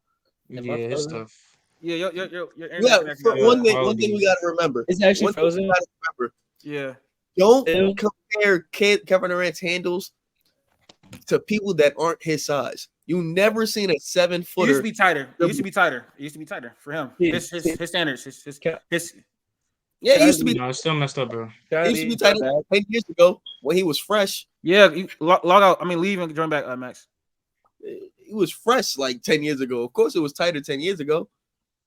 Yeah, his stuff. Yeah, your Yeah, one thing we gotta remember. It's actually One thing frozen. we gotta remember. Yeah. Don't Ew. compare Kevin Durant's handles to people that aren't his size. You never seen a It 7-footer. used to be tighter. It used to be tighter for him. Yeah. His standards. His Yeah, it used to be. No, it's still messed up, bro. It used to be tighter 10 years ago when he was fresh. yeah. Log out. I mean, leave and join back, Max. He was fresh like 10 years ago. Of course, it was tighter 10 years ago.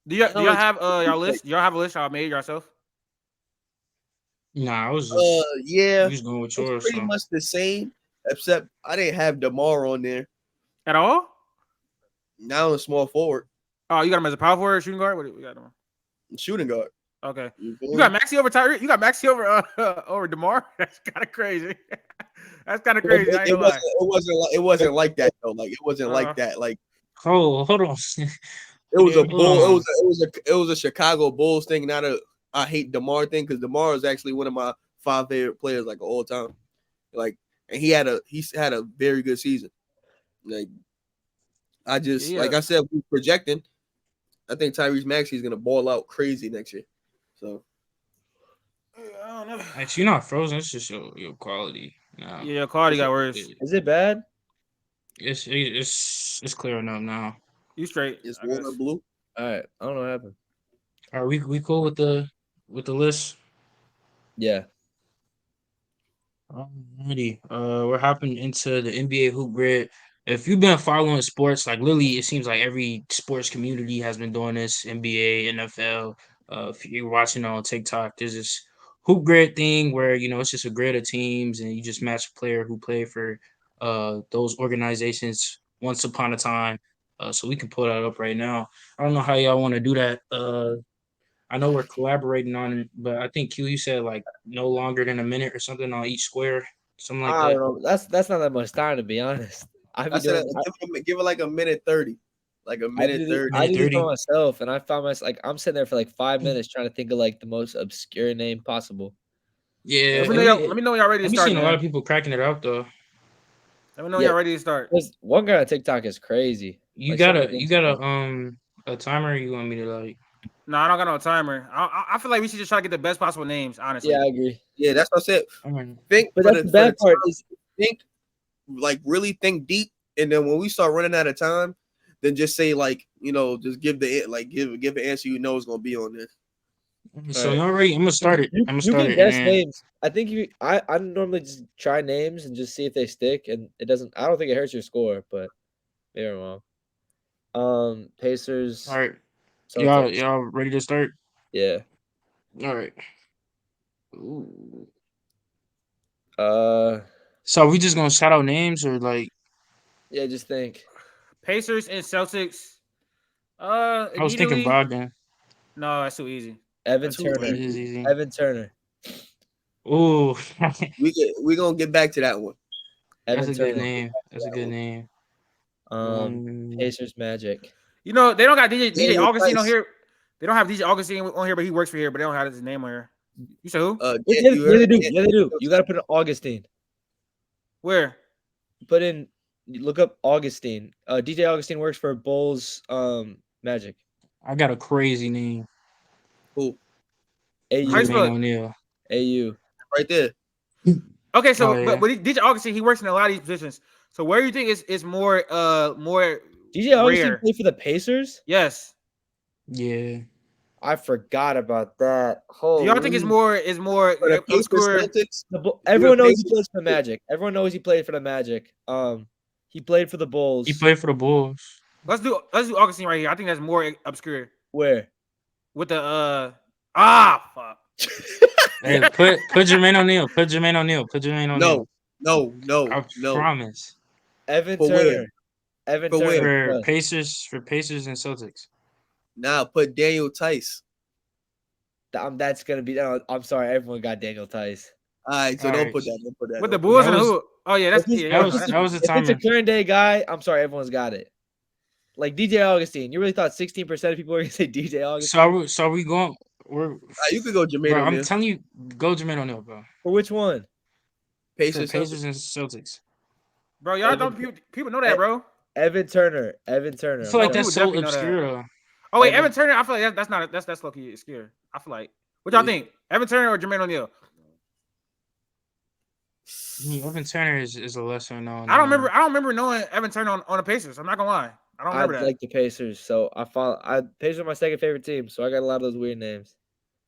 Do y'all have y'all list? Y'all have a list y'all made yourself? Nah, I was just Yeah, just going with it's yours. pretty So. much the same, except I didn't have DeMar on there. At all? Now a small forward, Oh, you got him as a power forward, or shooting guard. What do we got him? shooting guard. Okay. You You got Maxey over Tyree. You got Maxey over over DeMar. That's kind of crazy. That's kind of crazy. I ain't It gonna lie. wasn't like that though. Like it wasn't like that. Like Oh, hold on. it was a Yeah, bull. It was a Chicago Bulls thing, not a I hate DeMar thing, because DeMar is actually one of my 5 favorite players like of all time. Like, and he had a very good season. Like I just like I said, we projecting. I think Tyrese Maxey is gonna ball out crazy next year. So I don't know. Actually, you're not frozen. It's just your quality. Nah. Yeah, your quality got worse. Is it bad? It's clearing up now. You straight? it's I water guess. blue. All right. I don't know what happened. Are we cool with the list? Yeah. Alrighty. We're hopping into the NBA hoop grid. If you've been following sports, like literally, it seems like every sports community has been doing this. NBA, NFL. If you're watching on TikTok, there's this hoop grid thing where it's just a grid of teams, and you just match a player who played for those organizations once upon a time. So we can pull that up right now. I don't know how y'all want to do that. I know we're collaborating on it, but I think Q, you said like no longer than a minute or something on each square, something like I that. don't know. That's not that much time, to be honest. I said give it like a minute 30. Like a minute 30. I did it 30. for myself, and I found myself like I'm sitting there for like 5 minutes trying to think of like the most obscure name possible. Yeah, Let me know when y'all ready to I've start. seen a lot Man. of people cracking it out though. Let me know when y'all ready to start. There's one guy on TikTok is crazy. You Like, got something a timer? Or you want me to like? No, I don't got no timer. I feel like we should just try to get the best possible names. Honestly. Yeah, I agree. Yeah, that's what I said. I'm Think, But for that's the bad part time, is think, like really think deep, and then when we start running out of time, then just say like just give give the answer is gonna be on this. So Right. y'all ready? I'm gonna start it. you I'm gonna can start it. guess And names. I think I normally just try names and just see if they stick, and it doesn't. I don't think it hurts your score, but maybe I'm wrong. Pacers. all right, Celtics. y'all ready to start? Yeah. All right. Ooh. Uh. So we just gonna shout out names or like? Yeah. Just think. Pacers and Celtics. I was thinking Immediately. Brogdon. No, that's too easy. Evan That's who Turner. It is easy. Evan Turner. Ooh, We gonna get back to that one. Evan that's a good Turner. name. That's a good name. Pacers Magic. You know they don't got DJ Yeah, Augustine nice. on here. They don't have DJ Augustine on here, but he works for here. But they don't have his name on here. You said who? Yeah, they do. Yeah, they do. You got to put in Augustine. Where? Put in. Look up Augustine. DJ Augustine works for Bulls. Magic. I got a crazy name. Who? How you AU. spell Jermaine it? O'Neal. AU. Right there. Okay, so Oh, yeah. but DJ Augustine, he works in a lot of these positions. So where do you think is more DJ Augustine rare? played for the Pacers. Yes. Yeah. I forgot about that. Do y'all think it's more For the Pacers, obscure? Celtics, Everyone knows he Pacers- plays for the Magic. Everyone knows he played for the Magic. He played for the Bulls. He played for the Bulls. Let's do Augustine right here. I think that's more obscure Where? with the fuck. Hey, put Jermaine O'Neal. Put Jermaine O'Neal. Put Jermaine O'Neal. no. I promise. Evan For Turner. where? Evan For Turner. where? For Pacers and Celtics. Nah, put Daniel Tice. That's gonna be. No, I'm sorry, everyone got Daniel Tice. All right, so All don't right. put that. Don't put that. With the don't put Bulls That and was- who? Oh yeah, that's If it's- yeah. that was- that's- that was a If it's a timer. current day guy, I'm sorry, everyone's got it. Like DJ Augustine, you really thought 16% of people were gonna say DJ Augustine? So are we going? We're You could go Jermaine bro. I'm O'Neal. telling you, go Jermaine O'Neal, bro. For which one? For Pacers, Pacers Celtics. and Celtics. bro. Y'all don't people know that, bro. Evan Turner. Evan Turner. I feel like No, that's people so definitely know that. obscure. Though. Oh wait, Evan- Evan Turner. I feel like that's low key obscure. I feel like. What y'all think? Evan Turner or Jermaine O'Neal? I mean, Evan Turner is a lesser known. I don't remember knowing Evan Turner on the Pacers. I'm not gonna lie. I don't I remember that. like the Pacers, so Pacers are my second favorite team, so I got a lot of those weird names.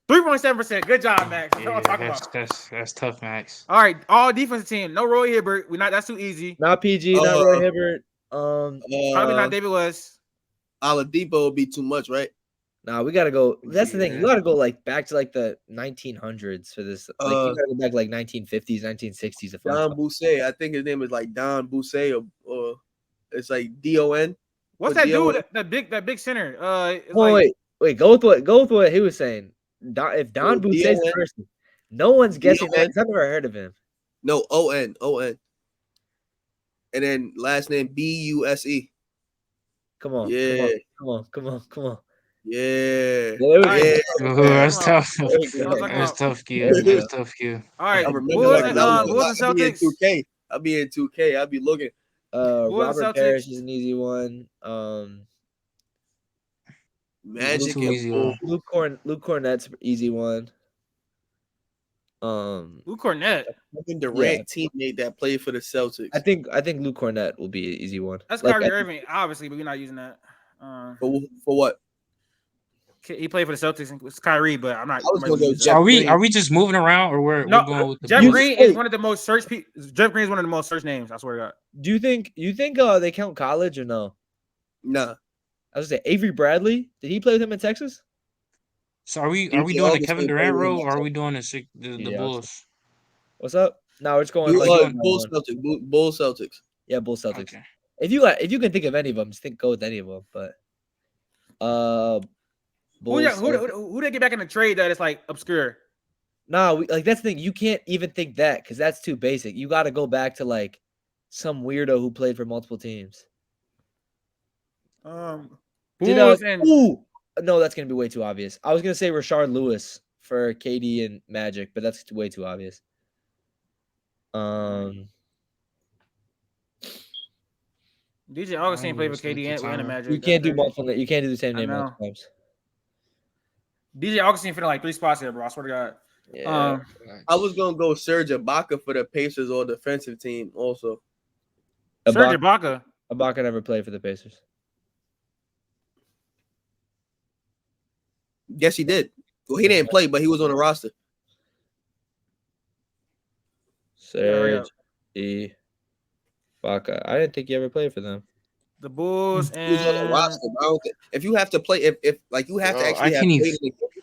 3.7%. Good job, Max. That's what Yeah, I'm talking about. that's tough, Max. All right, all defensive team. No Roy Hibbert. That's too easy. Not PG, not Roy Hibbert. Probably not David West. Oladipo would be too much, right? Nah, we gotta go. That's the thing. You Yeah. gotta go like back to like the 1900s for this. Like you gotta go back like 1950s, 1960s. To find Don stuff. Boucher. I think his name is like Don Boucher or it's like Don. What's But that DON? dude? That big center. It's Oh, like, wait. Go with what he was saying. If Don Boucher's the DON? person, no one's guessing that DON? 'cause I've never heard of him. No, O-N. And then last name B-U-S-E. Come on, Yeah. come on. Yeah. There we All right. go. Ooh, that's Come on. tough. There we go. That's tough, Q. There we That's go. tough, Q. all I right. remember Bulls that. and I'll be in Celtics. 2K. I'll be in 2K. I'll be looking. Robert Celtics. Parrish is an easy one. Magic too and easy, Bulls. though. Luke Cornett's an easy one. Luke Cornett. Kevin Durant teammate that played for the Celtics. I think Luke Cornett will be an easy one. That's Like, Kyrie Irving, obviously, but we're not using that. For what? He played for the Celtics and it's Kyrie, but I'm not. I was gonna go use So that. Jeff are we Green. just moving around, or we're No, going with the Jeff Bulls? Green is one of the most searched people. Jeff Green is one of the most searched names. I swear to God. Do you think they count college or no? Nah. I was gonna say Avery Bradley. Did he play with him in Texas? So are we DJ doing the Augustine Kevin played Durant with him role, in or are we doing the Yeah, Bulls? What's up? No, we're just going. Bulls like, Celtics. Bulls Celtics. yeah, Bulls Celtics. Okay. If you can think of any of them, just go with any of them. But Bulls. Who they get back in the trade that is like obscure? Nah, that's the thing. You can't even think that because that's too basic. You got to go back to like some weirdo who played for multiple teams. Bulls and No, that's gonna be way too obvious. I was gonna say Rashard Lewis for KD and Magic, but that's way too obvious. DJ Augustine played for KD and Time. the Magic. You can't do That's multiple. You can't do the same I name know. multiple times. crazy. DJ Augustine finna like 3 spots here, bro. I swear to God. Yeah. I was gonna go Serge Ibaka for the Pacers or defensive team also. Serge Ibaka. Ibaka never played for the Pacers. Yes, he did. Well, he didn't play, but he was on the roster. Serge Ibaka. I didn't think he ever played for them. The Bulls He was on the and roster. I don't think, if you have to play, if like you have to Bro, actually I have can't even- played in the game,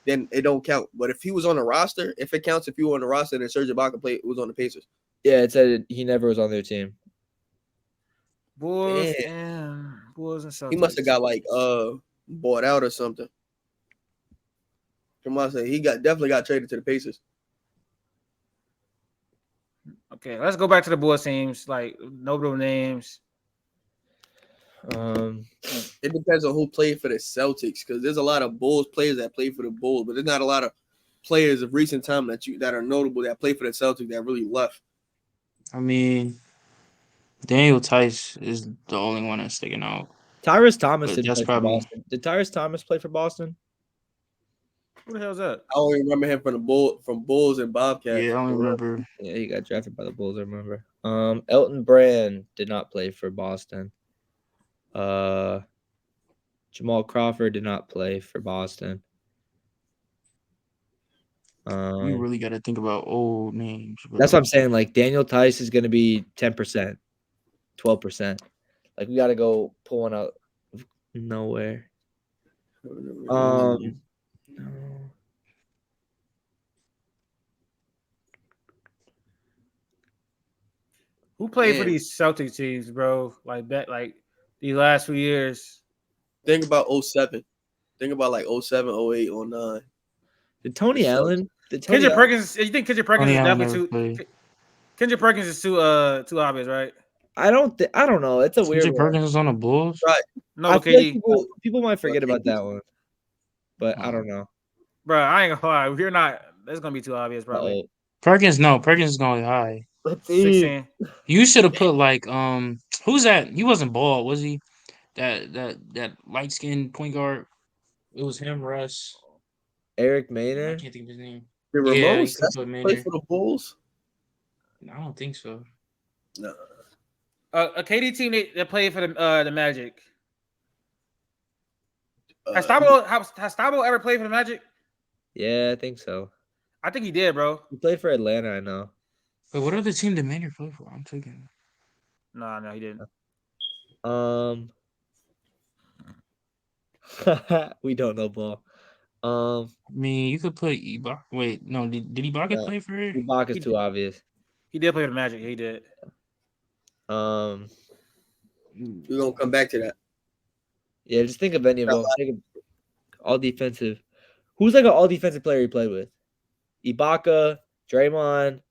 then it don't count. But if he was on the roster, if it counts, if you were on the roster, then Serge Ibaka was on the Pacers. Yeah, it said he never was on their team. Bulls and Celtics. He must have got like bought out or something. Come on, say he definitely got traded to the Pacers. Okay, let's go back to the Bulls teams. Like notable names. It depends on who played for the Celtics because there's a lot of Bulls players that play for the Bulls, but there's not a lot of players of recent time that are notable that play for the Celtics that really left. I mean, Daniel Tice is the only one that's sticking out. Tyrese Thomas But didn't that's play probably- for Boston. Did Tyrese Thomas play for Boston? Who the hell is that? I only remember him from Bulls and Bobcats. Yeah, I don't remember. Yeah, he got drafted by the Bulls. I remember. Elton Brand did not play for Boston. Jamal Crawford did not play for Boston. We really got to think about old names. Bro. That's what I'm saying. Like Daniel Tice is going to be 10%, 12%. Like we got to go pull one out of nowhere. No. Who played for Man. these Celtic teams, bro? Like that, like these last few years. Think about 07. Think about like 07, 08, 09. Did Tony The Allen? Did Tony Kendrick Allen? Perkins. You think Kendrick Perkins Tony is Allen definitely never too? played. Kendrick Perkins is too obvious, right? I don't know. It's a weird Kendrick one. Perkins is on the Bulls. Right. No, I with feel like KD. people might forget about KD. that one, but I don't know. Bro, I ain't gonna lie. If you're not, that's gonna be too obvious, probably. Uh-oh. Perkins is going high. Let's see. 16. You should have put like who's that? He wasn't bald, was he? That light skinned point guard. It was him, Russ. Eric I Maynard. can't think of his name. Did Yeah, Ramon you could Sessions put play Maynard. for the Bulls? I don't think so. No. A KD team that played for the Magic. Has Stabo ever played for the Magic? Yeah, I think so. I think he did, bro. He played for Atlanta, I know. But what other team did Maynard play for? I'm thinking. No, he didn't. We don't know ball. I mean, you could put Ibaka. Wait, no, did Ibaka No. play for it? Ibaka's too obvious. He did play for the Magic. He did. We're gonna come back to that. Yeah, just think of any of them. Think of all defensive. Who's like an all defensive player he played with? Ibaka, Draymond.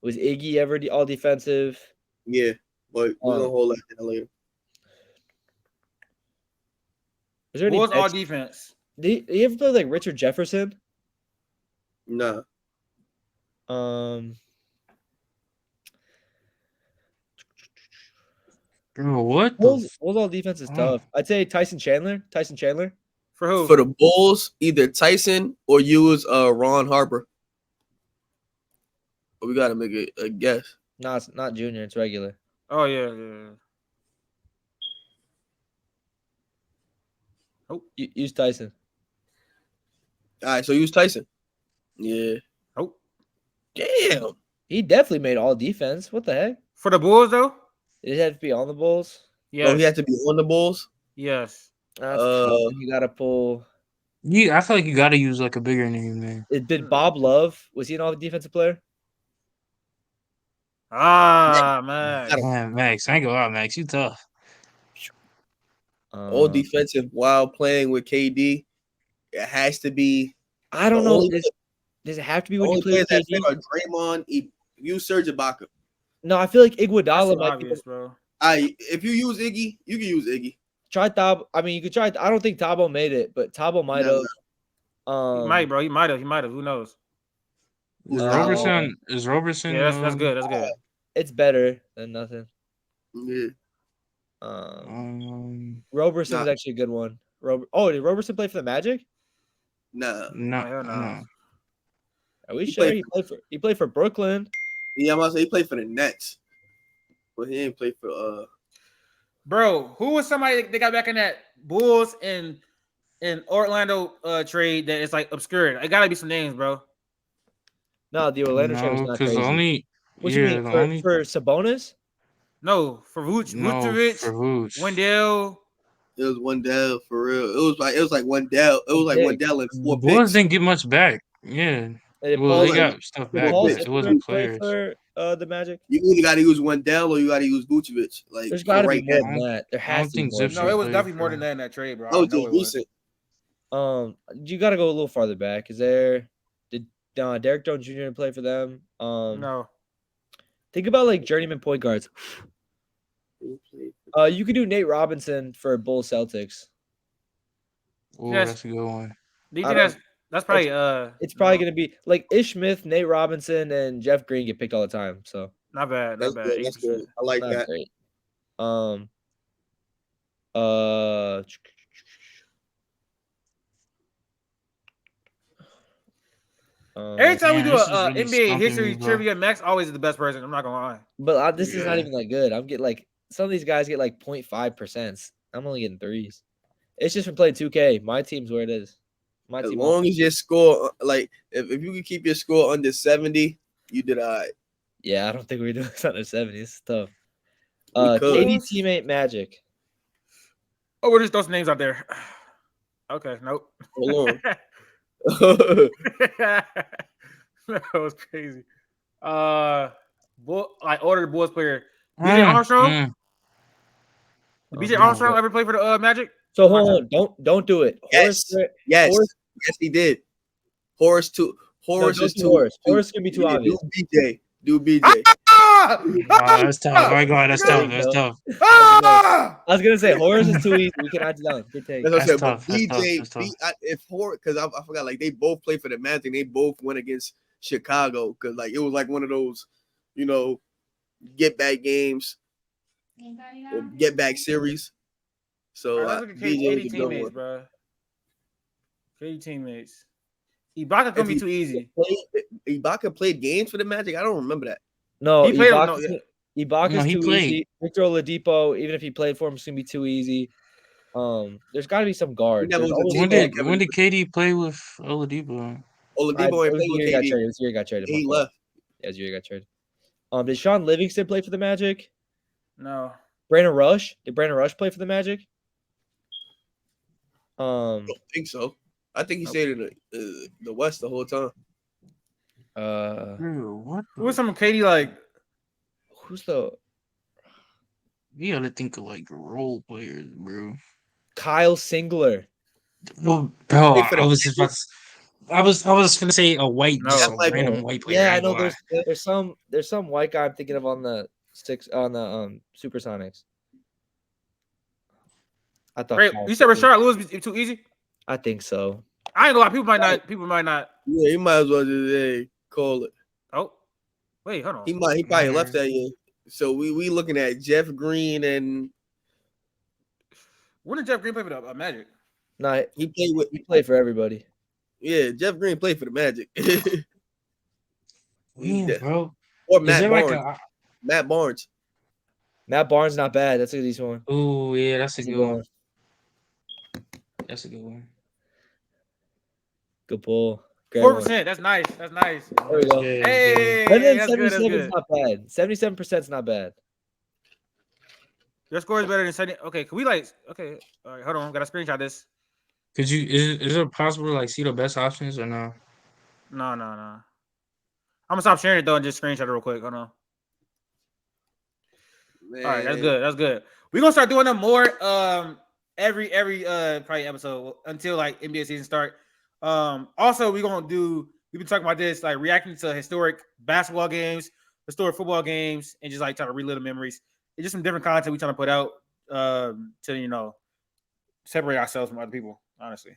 Was Iggy ever all defensive? Yeah, but we're gonna hold that down later. Was there any Bulls all bench- defense. Did he ever play like Richard Jefferson? Nah. Bro, what the? Bulls all defense is Oh. tough. I'd say Tyson Chandler. For who? For the Bulls, either Tyson or use Ron Harper. But we gotta make a guess. No, it's not junior. It's regular. Oh yeah. Oh, Use Tyson. All right, so use Tyson. Yeah. oh. Damn. He definitely made all defense. What the heck? For the Bulls though. Did it have to be on the Bulls? Yes. Oh, he had to be on the Bulls. Yes. That's tough. You gotta pull. I feel like you got to use like a bigger name there. Did Bob Love? Was he an all defensive player? Man. Man, Max, I ain't gonna lie, Max, you tough. All defensive while playing with KD. It has to be. I don't know. Does it have to be when you Only play with players KD? that fit are Draymond. Use Serge Ibaka. No, I feel like That's Iguodala too might obvious, bro. If you use Iggy, you can use Iggy. try Thabo. I mean, you could try. I don't think Thabo made it, but Thabo might have. He might, bro. He might have. Who knows? Is Roberson? Yeah, that's good. That's good. It's better than nothing. Yeah. Roberson Nah. is actually a good one. Did Roberson play for the Magic? Nah. No. Are we He sure played he played for Brooklyn? Yeah, I'm about to say he played for the Nets, but he didn't play for Bro, who was somebody they got back in that Bulls and Orlando trade that is like obscured? I gotta be some names, bro. No, the Orlando trade was No, not because crazy. What you mean for Sabonis? No, for Vucevic, for Vooch. Wendell. It was Wendell for real. It was like Wendell. It was like Wendell and The 4 Bulls picks. didn't get much back. Yeah. Did Well, Paul- they got stuff did back, Paul but it Sister wasn't play players. for the Magic? You either got to use Wendell or you got to use Vucevic. Like There's got to be right more now. than that. There I has don't to be think more. Zips than No, it was was played definitely for more him. than that in that trade, bro. That was I know just it was. recent. You got to go a little farther back. Is there? Did Derek Jones Jr. play for them? No. Think about like journeyman point guards. You could do Nate Robinson for Bulls Celtics. Oh, Yes. that's a good one. Do you I think that's probably It's probably gonna be like Ish Smith, Nate Robinson, and Jeff Green get picked all the time. So not bad. That's Not bad. good. That's 8%. good. I like not that. great. Every time we Man, do this is a really NBA stumping history me, bro. trivia, Max always is the best person. I'm not gonna lie. But this is not Yeah. even that good. I'm getting like some of these guys get like 0.5%. I'm only getting threes. It's just from playing 2K. My team's where it is. My As team. long as your score, like if you can keep your score under 70, you did all right. Yeah, I don't think we're doing this under 70. It's tough. We could. KD teammate Magic. Oh, we'll just throw some names out there. Okay, nope. Hold on. That was crazy. Like order the Bulls player. BJ Armstrong. Did BJ Armstrong ever play for the Magic? So hold on, don't do it. Yes, yes, he did. Horace is too. Horace can be too obvious. Do BJ. That's tough. All right, go ahead. That's tough. That's tough. I was gonna say Horace is too easy. We can add it down. Good take. That's what I said. tough. But BJ, That's tough. if Horace, because I forgot, like they both played for the Magic. They both went against Chicago because like it was like one of those, get back games, or get back series. So Let's look at BJ was KD a good teammates, one. bro. KD teammates. Ibaka gonna be too easy. Ibaka played games for the Magic. I don't remember that. No, He played. Ibaka's he too played. easy. Victor Oladipo, even if he played for him, it's gonna be too easy. There's got to be some guard. never was a When did KD play with Oladipo? Oladipo ain't played with KD. It was the year he got traded. He left. Yeah, it was the year he got traded. Did Sean Livingston play for the Magic? No. Brandon Rush? Did Brandon Rush play for the Magic? I don't think so. I think he stayed in the West the whole time. What? Who was some KD like? Who's the You gotta think of like role players, bro. Kyle Singler? Well, bro, I was gonna say a white, No. just a Like, random white player. Yeah, I ain't know. gonna lie. There's some white guy I'm thinking of on the Supersonics. I thought. Great. You said Rashard Lewis be too easy? I think so. I ain't gonna lie. People might not. Yeah, he might as well just call it. Oh, wait, hold on. He probably left that year. So we looking at Jeff Green and When did Jeff Green play for the Magic? No, he played for everybody. Yeah, Jeff Green played for the Magic. Yeah, bro. Or Is Matt there Barnes. like Matt Barnes. Matt Barnes not bad. That's a decent one. Oh yeah, that's a That's good one. That's a good one. Good pull. 4%. That's nice. That's nice. There we go. Yeah, Hey, And then that's good. 77 is not bad. 77% is not bad. Your score is better than 70. Okay, can we okay, all right, hold on. Gotta screenshot this. Could you? Is it possible to like see the best options or no? No. I'm gonna stop sharing it though and just screenshot it real quick. Hold on. Man. All right, that's good. That's good. We're gonna start doing them more every probably episode until like NBA season start. Also we've been talking about this, like reacting to historic basketball games, historic football games, and just like trying to relive the memories. It's just some different content we're trying to put out to separate ourselves from other people, honestly.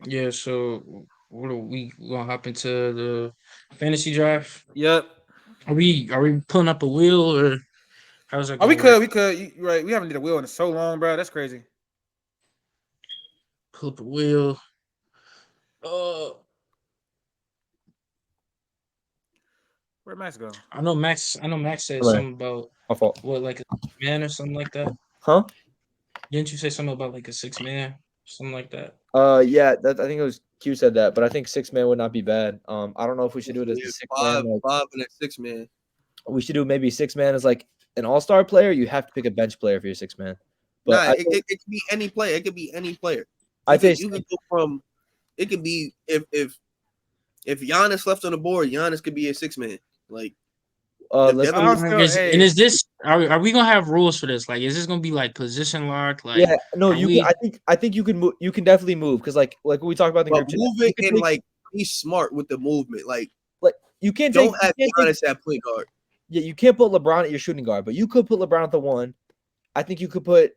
Yeah. So what are we gonna hop into the fantasy draft? Yep. Are we pulling up a wheel or how's that? Oh, we gonna work? could. You're right. We haven't did a wheel in so long, bro. That's crazy. Pull up a wheel. Where'd Max go? I know Max said Right. something about My fault. what, like a man or something like that. Huh? Didn't you say something about like a 6-man, something like that? Yeah, I think it was Q said that, but I think 6-man would not be bad. I don't know if we should do it as a 6-man. Five and a 6-man. We should do maybe 6-man as like an all-star player. You have to pick a bench player for your 6-man. But it could be any player. It could be any player. I think you could go from. It could be if Giannis left on the board, Giannis could be a 6-man. Like, let's and is this are we gonna have rules for this? Like, is this gonna be like position locked? Like, yeah, no, I think you can move. You can definitely move because like we talked about in the group chat, move it and like be smart with the movement. Like you can't don't have Giannis at point guard. Yeah, you can't put LeBron at your shooting guard, but you could put LeBron at the 1. I think you could put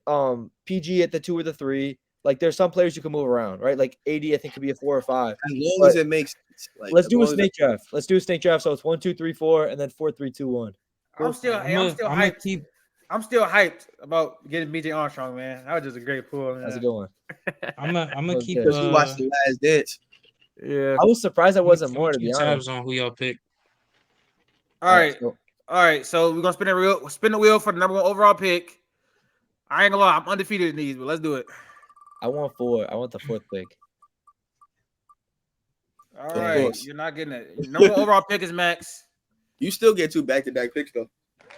PG at the 2 or the 3. Like there's some players you can move around, right? Like AD, I think could be a 4 or 5. As long as it makes sense. Like, let's do a snake draft. Let's do a snake draft. So it's 1, 2, 3, 4, and then 4, 3, 2, 1. I'm still hyped. I'm still hyped about getting BJ Armstrong, man. That was just a great pull. Man. That's a good one. I'm gonna keep. You watched the Last Dance. Yeah, I was surprised I wasn't more to be honest. Tabs on who y'all pick. All right. So we're gonna spin the wheel for the number 1 overall pick. I ain't gonna lie, I'm undefeated in these, but let's do it. I want 4. I want the 4th pick. All Of right, course. you're not getting it. Number one overall pick is Max. You still get 2 back-to-back picks though.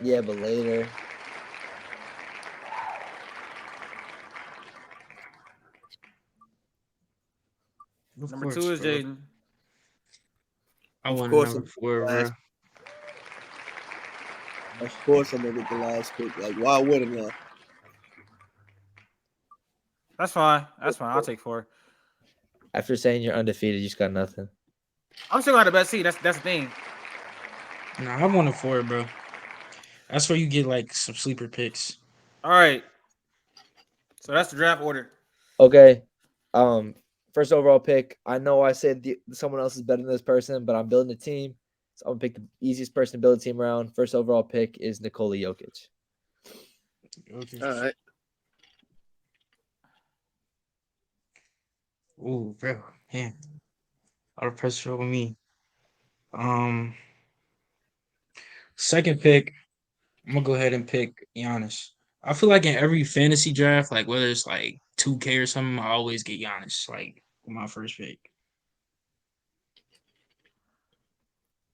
Yeah, but later. Of Number course, 2 is bro. Jaden. I Of want a course, number 4, bro. last, of course, I'm gonna get the last pick. Like, why wouldn't I? That's fine. That's fine. I'll take 4. After saying you're undefeated, you just got nothing. I'm still gonna have the best seat. That's the thing. Nah, I want a 4, bro. That's where you get like some sleeper picks. All right. So that's the draft order. Okay. First overall pick. I know I said someone else is better than this person, but I'm building a team. So I'm gonna pick the easiest person to build a team around. First overall pick is Nikola Jokic. Okay. All right. Ooh, bro. Yeah. A lot of pressure over me. Um, Second pick, I'm gonna go ahead and pick Giannis. I feel like in every fantasy draft, like whether it's like 2K or something, I always get Giannis, like with my first pick.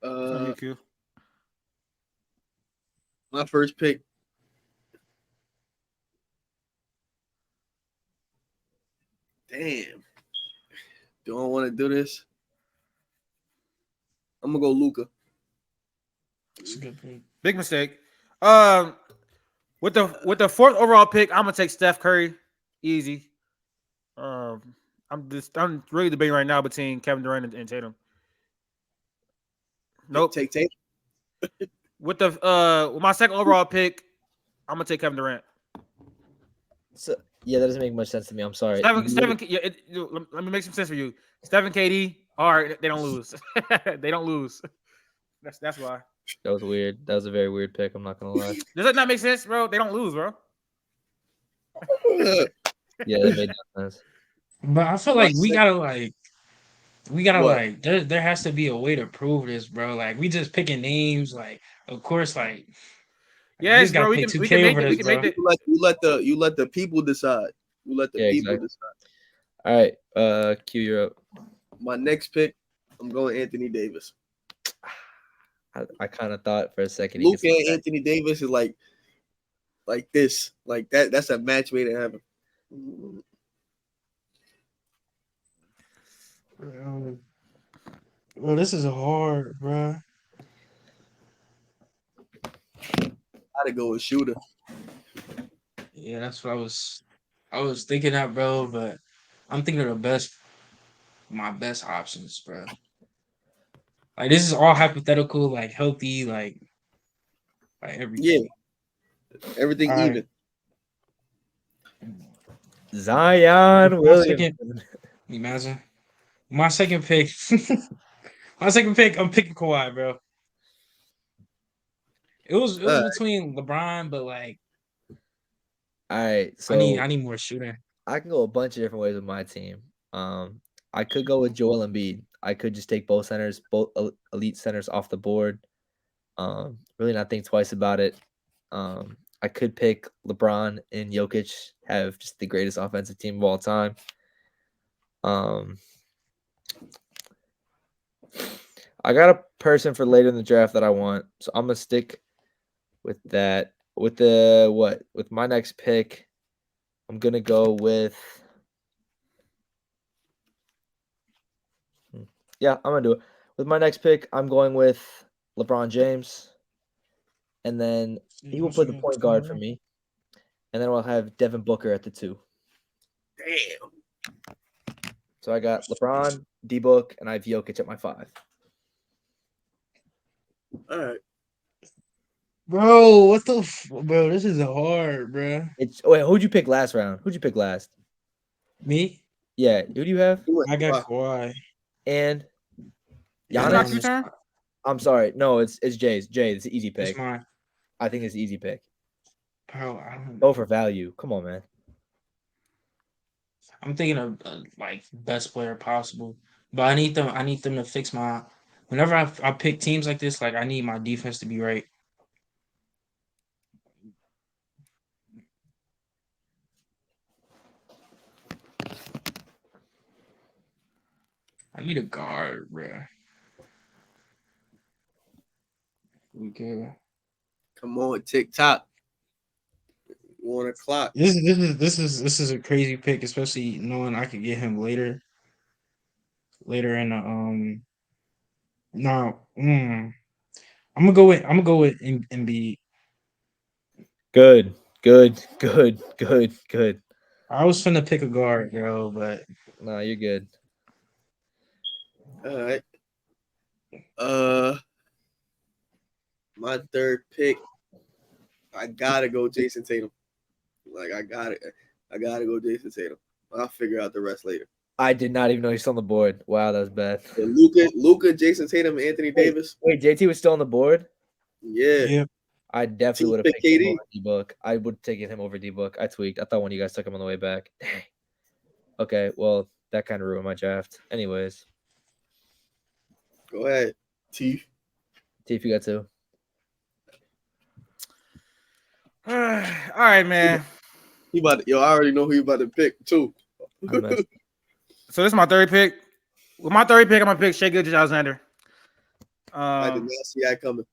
On you, Uh, Q. my first pick. Damn. Do I want to do this? I'm gonna go Luca. It's a good pick. Big mistake. With the 4th overall pick, I'm gonna take Steph Curry. Easy. I'm really debating right now between Kevin Durant and Tatum. Nope. Take. With my second overall pick, I'm gonna take Kevin Durant. So yeah, that doesn't make much sense to me. I'm sorry. Stephen, yeah, let me make some sense for you. Stephen, KD, all right, they don't lose. They don't lose. That's why. That was weird. That was a very weird pick. I'm not gonna lie. Does that not make sense, bro? They don't lose, bro. Yeah, that made no sense. But I feel My like second, we gotta what? like there has to be a way to prove this, bro. Like we just picking names, like of course, like we Yes, just gotta bro. We pay can two we can K make over it. We this, can make bro. it. You let the people decide. You let the Yeah, people exactly. decide. All right. Q, you're up. My next pick, I'm going Anthony Davis. I kind of thought for a second he could Luca slip and back. Anthony Davis is like this. Like that. That's a match made in heaven. Well, this is hard, bro. Gotta go with shooter. Yeah, that's what I was thinking that, bro. But I'm thinking of my best options, bro. Like this is all hypothetical, like healthy, like Yeah, everything. everything All right. even. Zion My Williams. second, you imagine my second pick. My second pick, I'm picking Kawhi, bro. It was Uh, between LeBron, but like All right, I so need more shooting. I can go a bunch of different ways with my team. I could go with Joel Embiid. I could just take both centers, both elite centers off the board. Really not think twice about it. I could pick LeBron and Jokic, have just the greatest offensive team of all time. I got a person for later in the draft that I want, so I'm gonna stick with that. With my next pick, I'm gonna go with. Yeah, I'm gonna do it. With my next pick, I'm going with LeBron James, and then he will play the point guard for me, and then we'll have Devin Booker at the 2. damn. So I got LeBron, D Book, and I have Jokic at my 5. All right. Bro, bro? This is hard, bro. Who'd you pick last round? Who'd you pick last? Me, Yeah, who do you have? You went I got Kawhi. Kawhi. And It's Giannis? not your Giannis. turn. I'm sorry, no, it's Jay's. Jay, it's an easy It's pick. mine, I think it's an easy pick. bro. I don't. Go for value. Come on, man. I'm thinking of like best player possible, but I need them. I need them to fix my. Whenever I pick teams like this, like I need my defense to be right. I need a guard, bro. We good. Come on, TikTok. 1 o'clock. This is a crazy pick, especially knowing I could get him later in the now. I'm gonna go with Embiid. Good, good. I was finna pick a guard, bro, but Nah, you're good. All right. My third pick, I gotta go Jason Tatum. Like I gotta go Jason Tatum. I'll figure out the rest later. I did not even know he's still on the board. Wow, that was bad. But Luca, Jason Tatum, and Anthony Davis. Wait, JT was still on the board? Yeah. yeah. I definitely Team would have pick picked him KD. over D-Book. I would have taken him over D-Book. I tweaked. I thought one of you guys took him on the way back. Dang. Okay, well, that kind of ruined my draft. Anyways, Go ahead, T. T, if you got two. All right, man. I already know who you about to pick too. I messed. So this is my third pick. With my third pick, I'm gonna pick Shai Gilgeous-Alexander. I did not see that coming.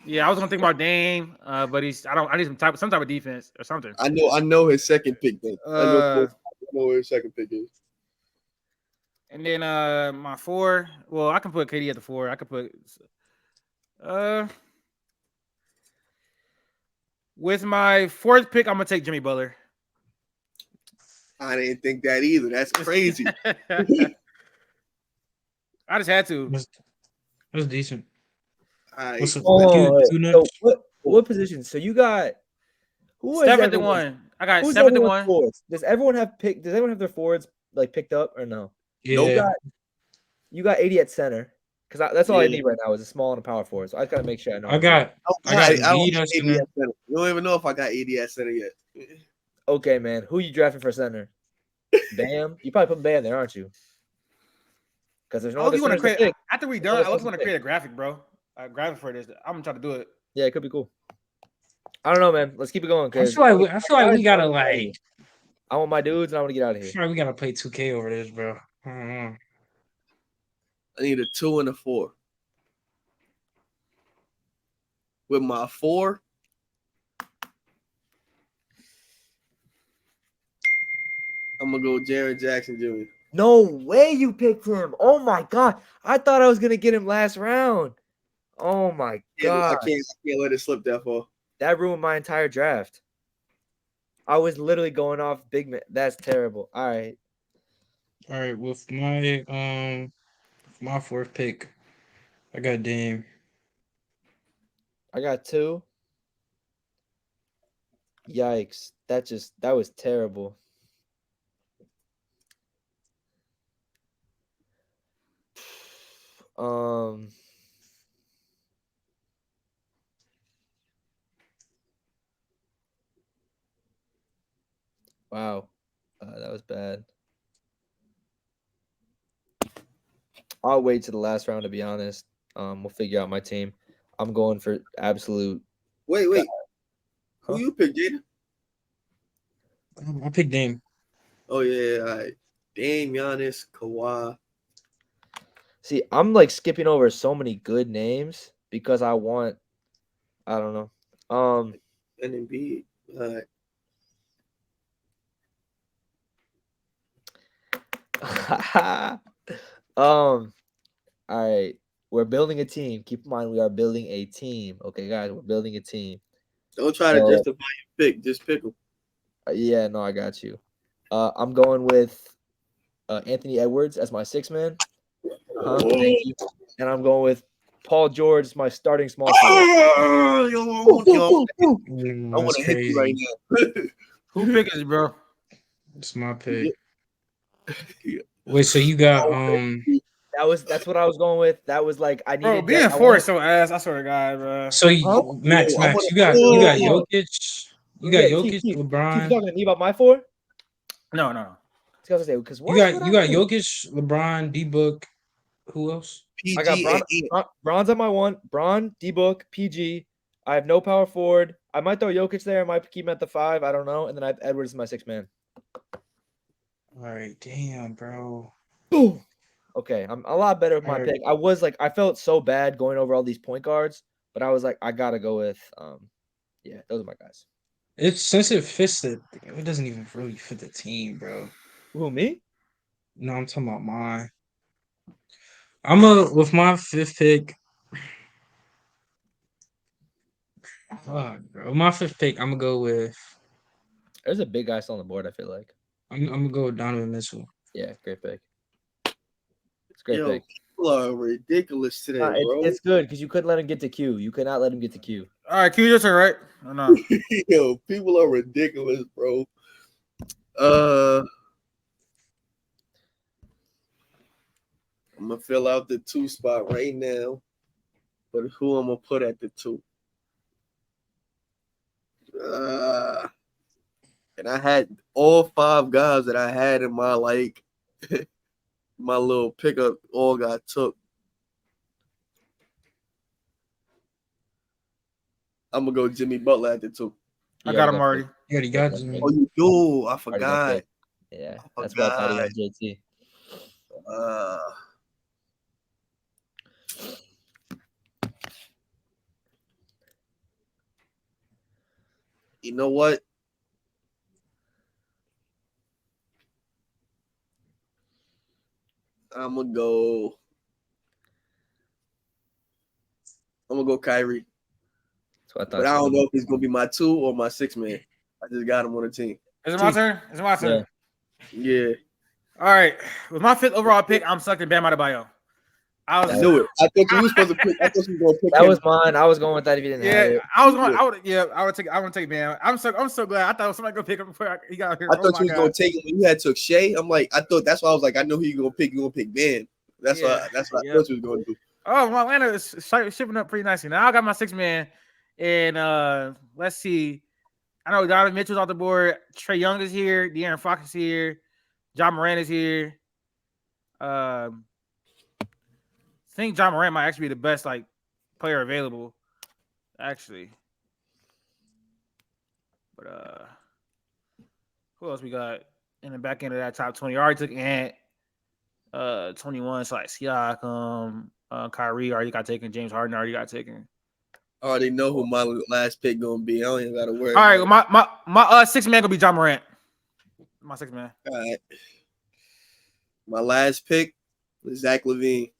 Yeah, I was gonna think about Dame, but I need some type of defense or something. I know his second pick then. I know where his second pick is. And then my four. Well, I can put KD at the four. I could put with my fourth pick, I'm gonna take Jimmy Butler. I didn't think that either. That's crazy. I just had to. That's decent. All What's right. up? So what position? So you got who is 7th and everyone? 1. I got Who's 7th and everyone's 1. forwards? Does everyone have their forwards like picked up or no? Yeah. You got 80 at center because that's all I Yeah. need right now is a small and a power forward. So I gotta make sure I know. I got I don't Embiid have at 80 center. at center. You don't even know if I got 80 at center yet. Okay, man. Who you drafting for center? Bam. You probably put Bam there, aren't you? Because there's no other You want to centers to create pick. after we done? I also want to create a graphic, bro. A graphic for this. I'm gonna try to do it. Yeah, it could be cool. I don't know, man. Let's keep it going. I feel like we gotta like. I want my dudes and I want to get out of I here. feel like we gotta play 2K over this, bro. I don't know. I need a 2 and a 4. With my 4, I'm gonna go Jaren Jackson Jr. No way you picked him. Oh my god. I thought I was gonna get him last round. Oh my god. I can't let it slip that far. That ruined my entire draft. I was literally going off big man. That's terrible. All right. All right, with my fourth pick, I got Dame. I got 2. Yikes. That was terrible. Wow. That was bad. I'll wait to the last round to be honest. We'll figure out my team. I'm going for absolute. Wait. Huh? Who you pick, Jaden? I picked Dame. Oh yeah, all right. Dame, Giannis, Kawhi. See, I'm like skipping over so many good names because I don't know. And Embiid. All right. We're building a team. Keep in mind we are building a team. Okay, guys, we're building a team. Don't try to justify your pick. Just pick them. Yeah, no, I got you. I'm going with Anthony Edwards as my 6th man. Thank you. And I'm going with Paul George as my starting small forward. I want to hit you right now. Who pick is it, bro? It's my pick. Wait, so you got That's what I was going with. That was like I needed. Bro, being 4 is so ass. I swear to God, bro. So Max, you got Jokic. You got Jokic, LeBron. You talking to me about my 4? No. Because You got Jokic, LeBron, D-Book. Who else? PG I got Bron's on my 1. Bron, D-Book, PG. I have no power forward. I might throw Jokic there. I might keep him at the 5. I don't know. And then I have Edwards as my 6th man. All right, damn, bro. Boom. Okay, I'm a lot better with my Alright. pick. I felt so bad going over all these point guards, but I was like, I gotta go with yeah, those are my guys. It's since it doesn't even really fit the team, bro. Who, me? No, I'm talking about mine. I'm a with my fifth pick. Fuck, bro. My fifth pick, I'm gonna go with. There's a big guy still on the board, I feel like. I'm gonna go with Donovan Mitchell. Yeah, great pick. It's a great Yo, pick. people are ridiculous today, bro. It's good because you couldn't let him get to Q. You could not let him get to Q. All right, Q, your turn, right? Or no? Yo, people are ridiculous, bro. I'm gonna fill out the 2 spot right now. But who I'm gonna put at the 2? And I had all 5 guys that I had in my my little pickup all got took. I'm gonna go Jimmy Butler at the 2. I got him already. You already got Jimmy. Oh, you do? I Already got forgot. picked. Yeah, that's why I thought he had JT. You know what? I'm gonna go Kyrie. That's what I thought. But I don't know if he's gonna be my 2 or my 6 man. I just got him on the team. Is it my turn? Is it my turn? Yeah. All right. With my 5th overall pick, I'm selecting Bam Adebayo. I knew it. I thought you were supposed to pick. I thought you were gonna pick That him. was mine. I was going with that if you didn't have it. I was going. I would take. I would take Bam. I'm so glad. I thought somebody gonna pick him before he got here. I thought you was gonna take him. You had took Shea. I'm like, I thought that's why I was like, I know who you gonna pick. You gonna pick Bam. That's what I thought you was gonna do. Oh, my Atlanta is shipping up pretty nicely. Now I got my 6 man, and let's see. I know Donovan Mitchell's off the board. Trae Young is here. De'Aaron Fox is here. John Moran is here. I think John Moran might actually be the best player available, actually. But who else we got in the back end of that top 20? I already took Ant. 21, so like Siakam, Kyrie already got taken. James Harden already got taken. I already know who my last pick gonna be. I don't even gotta worry. All right, well, my 6 man gonna be John Morant. My 6 man. All right. My last pick was Zach LaVine.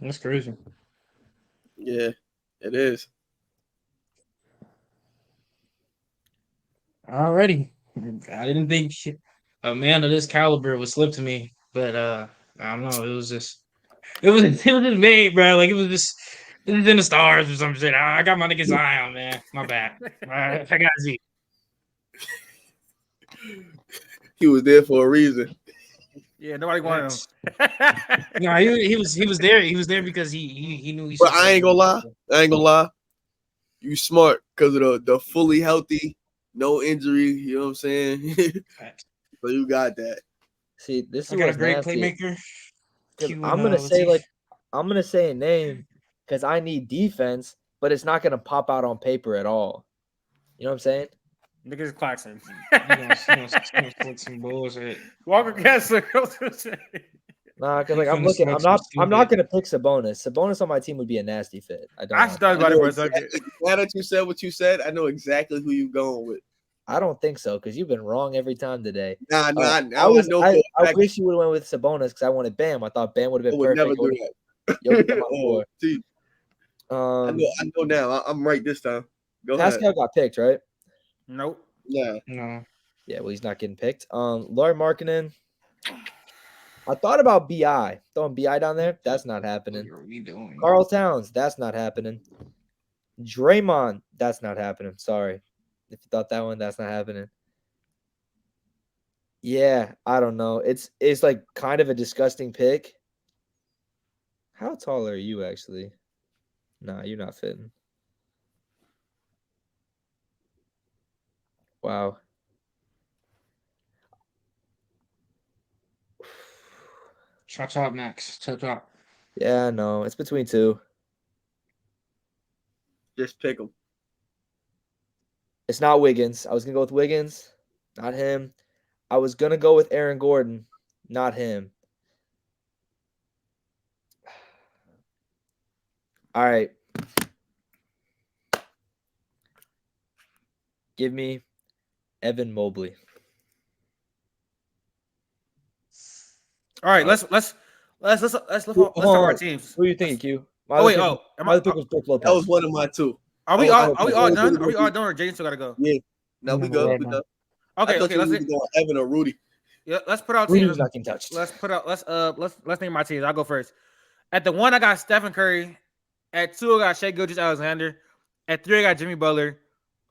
That's crazy. Yeah, it is. Alrighty. I didn't think a man of this caliber would slip to me, but I don't know. It was just made, bro. Like it was in the stars or some shit. I got my nigga Zion, man. My bad. I got Z. He was there for a reason. Yeah, nobody wanted him. No, he was there. He was there because he knew he. But I ain't gonna lie. You smart because of the fully healthy, no injury. You know what I'm saying? So you got that. See, this is I got a what's great nasty. playmaker. I'm gonna say a name because I need defense, but it's not gonna pop out on paper at all. You know what I'm saying? Niggas Clarkson. Some bullshit. Walker Kessler. Nah, because I'm looking. I'm not gonna pick Sabonis. Sabonis on my team would be a nasty fit. I don't. I actually thought about it for a second. Now that you said what you said, I know exactly who you going with. I don't think so because you've been wrong every time today. Nah. I wish you would have went with Sabonis because I wanted Bam. I thought Bam would have been perfect. Never do that. See, I know now. I'm right this time. Go Pascal got picked, right? Nope. Yeah. No. Yeah, well, he's not getting picked. Laurie Markkinen. I thought about BI. Throwing BI down there. That's not happening. What are we doing? Carl Towns. That's not happening. Draymond. That's not happening. Sorry. If you thought that one, that's not happening. Yeah, I don't know. It's like kind of a disgusting pick. How tall are you actually? Nah, you're not fitting. Wow. Chop, Max. Chop. Yeah, no, it's between 2. Just pick them. It's not Wiggins. I was gonna go with Wiggins, not him. I was gonna go with Aaron Gordon, not him. All right. Give me Evan Mobley. All right, All let's Hold talk about our on. teams. Who are you thinking, Q? Oh wait, oh, My other pick was Brooke That was Lopez. one of my two. are That we was all one. are we That's the all only thing done? we Are we gonna all do. done, or Jaden still gotta go? Yeah. No, we No, good. right We now. done. I Okay, thought okay, you were either going Evan or Rudy. let's put out Rudy teams. was not getting touched. Let's name my teams. I'll go first. At the one, I got Stephen Curry. At two, I got Shea Gilgeous-Alexander. At three, I got Jimmy Butler.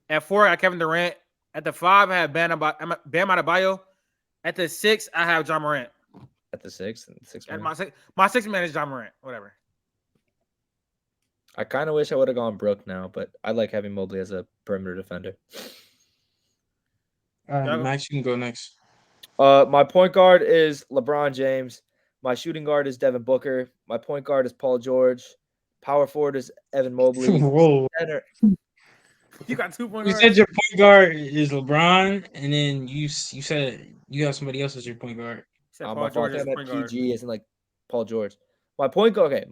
At four, I got Kevin Durant. At the five, I have Bam Adebayo. At the six, I have John Morant. At the sixth And man. my sixth man is John Morant. Whatever. I kind of wish I would have gone Brooke now, but I like having Mobley as a perimeter defender. Y'all go. Max, you can go next. My point guard is LeBron James. My shooting guard is Devin Booker. My point guard is Paul George. Power forward is Evan Mobley. Whoa. Center, You got 2 point You guards. said your point guard is LeBron, and then you said you have somebody else as your point guard. Said my Paul fault. George I is meant point guard. PG isn't like Paul George. My point guard. Okay,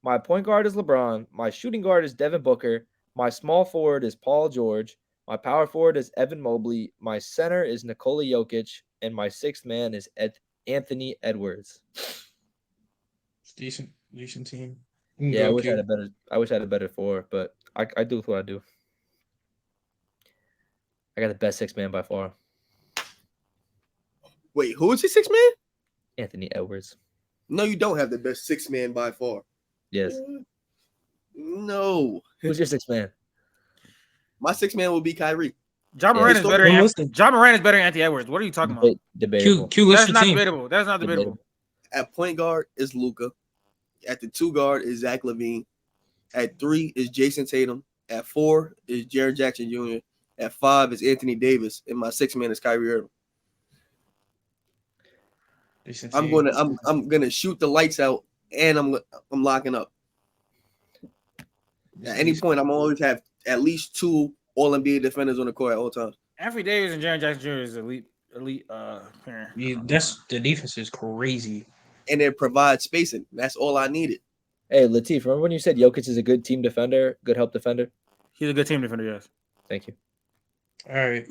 my point guard is LeBron. My shooting guard is Devin Booker. My small forward is Paul George. My power forward is Evan Mobley. My center is Nikola Jokic, and my sixth man is Anthony Edwards. It's decent team. You can Yeah, go, I wish I Q. had a better. I wish I had a better four, but I do what I do. I got the best six man by far, Wait, who is your six man? Anthony Edwards. No, you don't have the best six man by far. Yes. No. Who's your six man? My six man will be Kyrie. John Yeah, Morant he's is so- better. Don't Than listen. John Morant is better than Anthony Edwards. What are you talking about? Debatable. Q list That's your not team. debatable. That's not debatable. At point guard is Luca. At the two guard is Zach LaVine. At three is Jason Tatum. At four is Jaren Jackson Jr. At five is Anthony Davis, and my six man is Kyrie Irving. Decent I'm team. gonna shoot the lights out, and I'm locking up. At any point, I'm always have at least two All NBA defenders on the court at all times. Anthony Davis and Jaren Jackson Jr. is elite pair. That's the defense is crazy. And it provides spacing. That's all I needed. Hey, Latif, remember when you said Jokic is a good team defender, good help defender? He's a good team defender. Yes. Thank you. All right.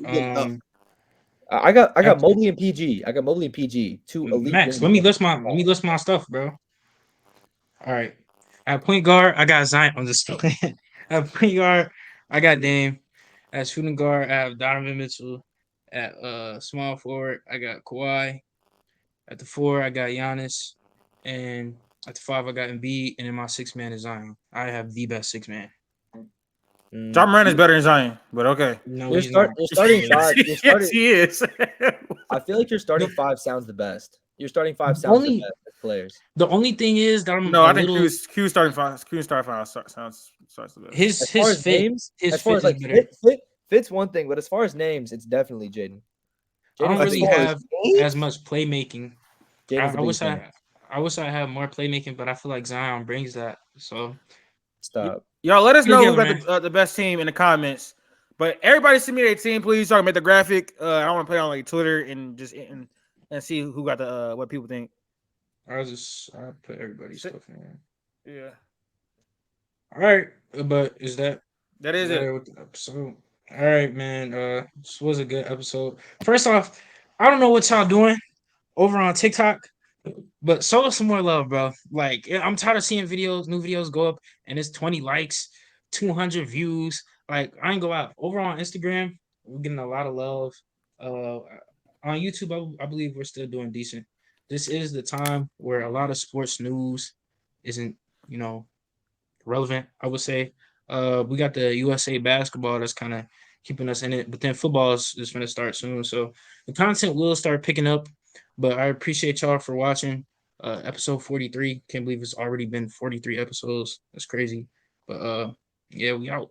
I got Mobley and PG. I got Mobley and PG. Two elite. Max, let me list my stuff, bro. All right. At point guard, I got Zion. I'm just playing. At point guard, I got Dame. At shooting guard, I have Donovan Mitchell. At small forward, I got Kawhi. At the four, I got Giannis. And at the five, I got Embiid. And then my six man is Zion. I have the best six man. John Morant is better than Zion, but okay. No, You're he's not. starting five. Yes, he is. I feel like your starting five sounds the best. Your starting five sounds the Only- best as players. The only thing is that I'm No, a I think little, Q starting five. Q starting five starts the best. his As far as fit. names, His as far fit as like is better. fit's one thing, but as far as names, it's definitely Jaden. I don't Jaden's really the biggest- have as much playmaking. Jaden's the I wish biggest name. I wish I had more playmaking, but I feel like Zion brings that. So Stop. Y'all let us know who Together, got the best team in the comments. But everybody send me their team, please. So I can make the graphic. I want to put it on like Twitter and just and see who got the what people think. I put everybody's stuff in there. Yeah, All right, but is that that is it. with the episode? All right, man. This was a good episode. First off, I don't know what y'all doing over on TikTok, but show us some more love, bro. Like I'm tired of seeing new videos go up, and it's 20 likes, 200 views. Like I ain't go out over on Instagram. We're getting a lot of love. On YouTube, I believe we're still doing decent. This is the time where a lot of sports news isn't, relevant. I would say. We got the USA basketball that's kind of keeping us in it, but then football is going to start soon, so the content will start picking up. But I appreciate y'all for watching. Episode 43. Can't believe it's already been 43 episodes. That's crazy. But yeah, we out.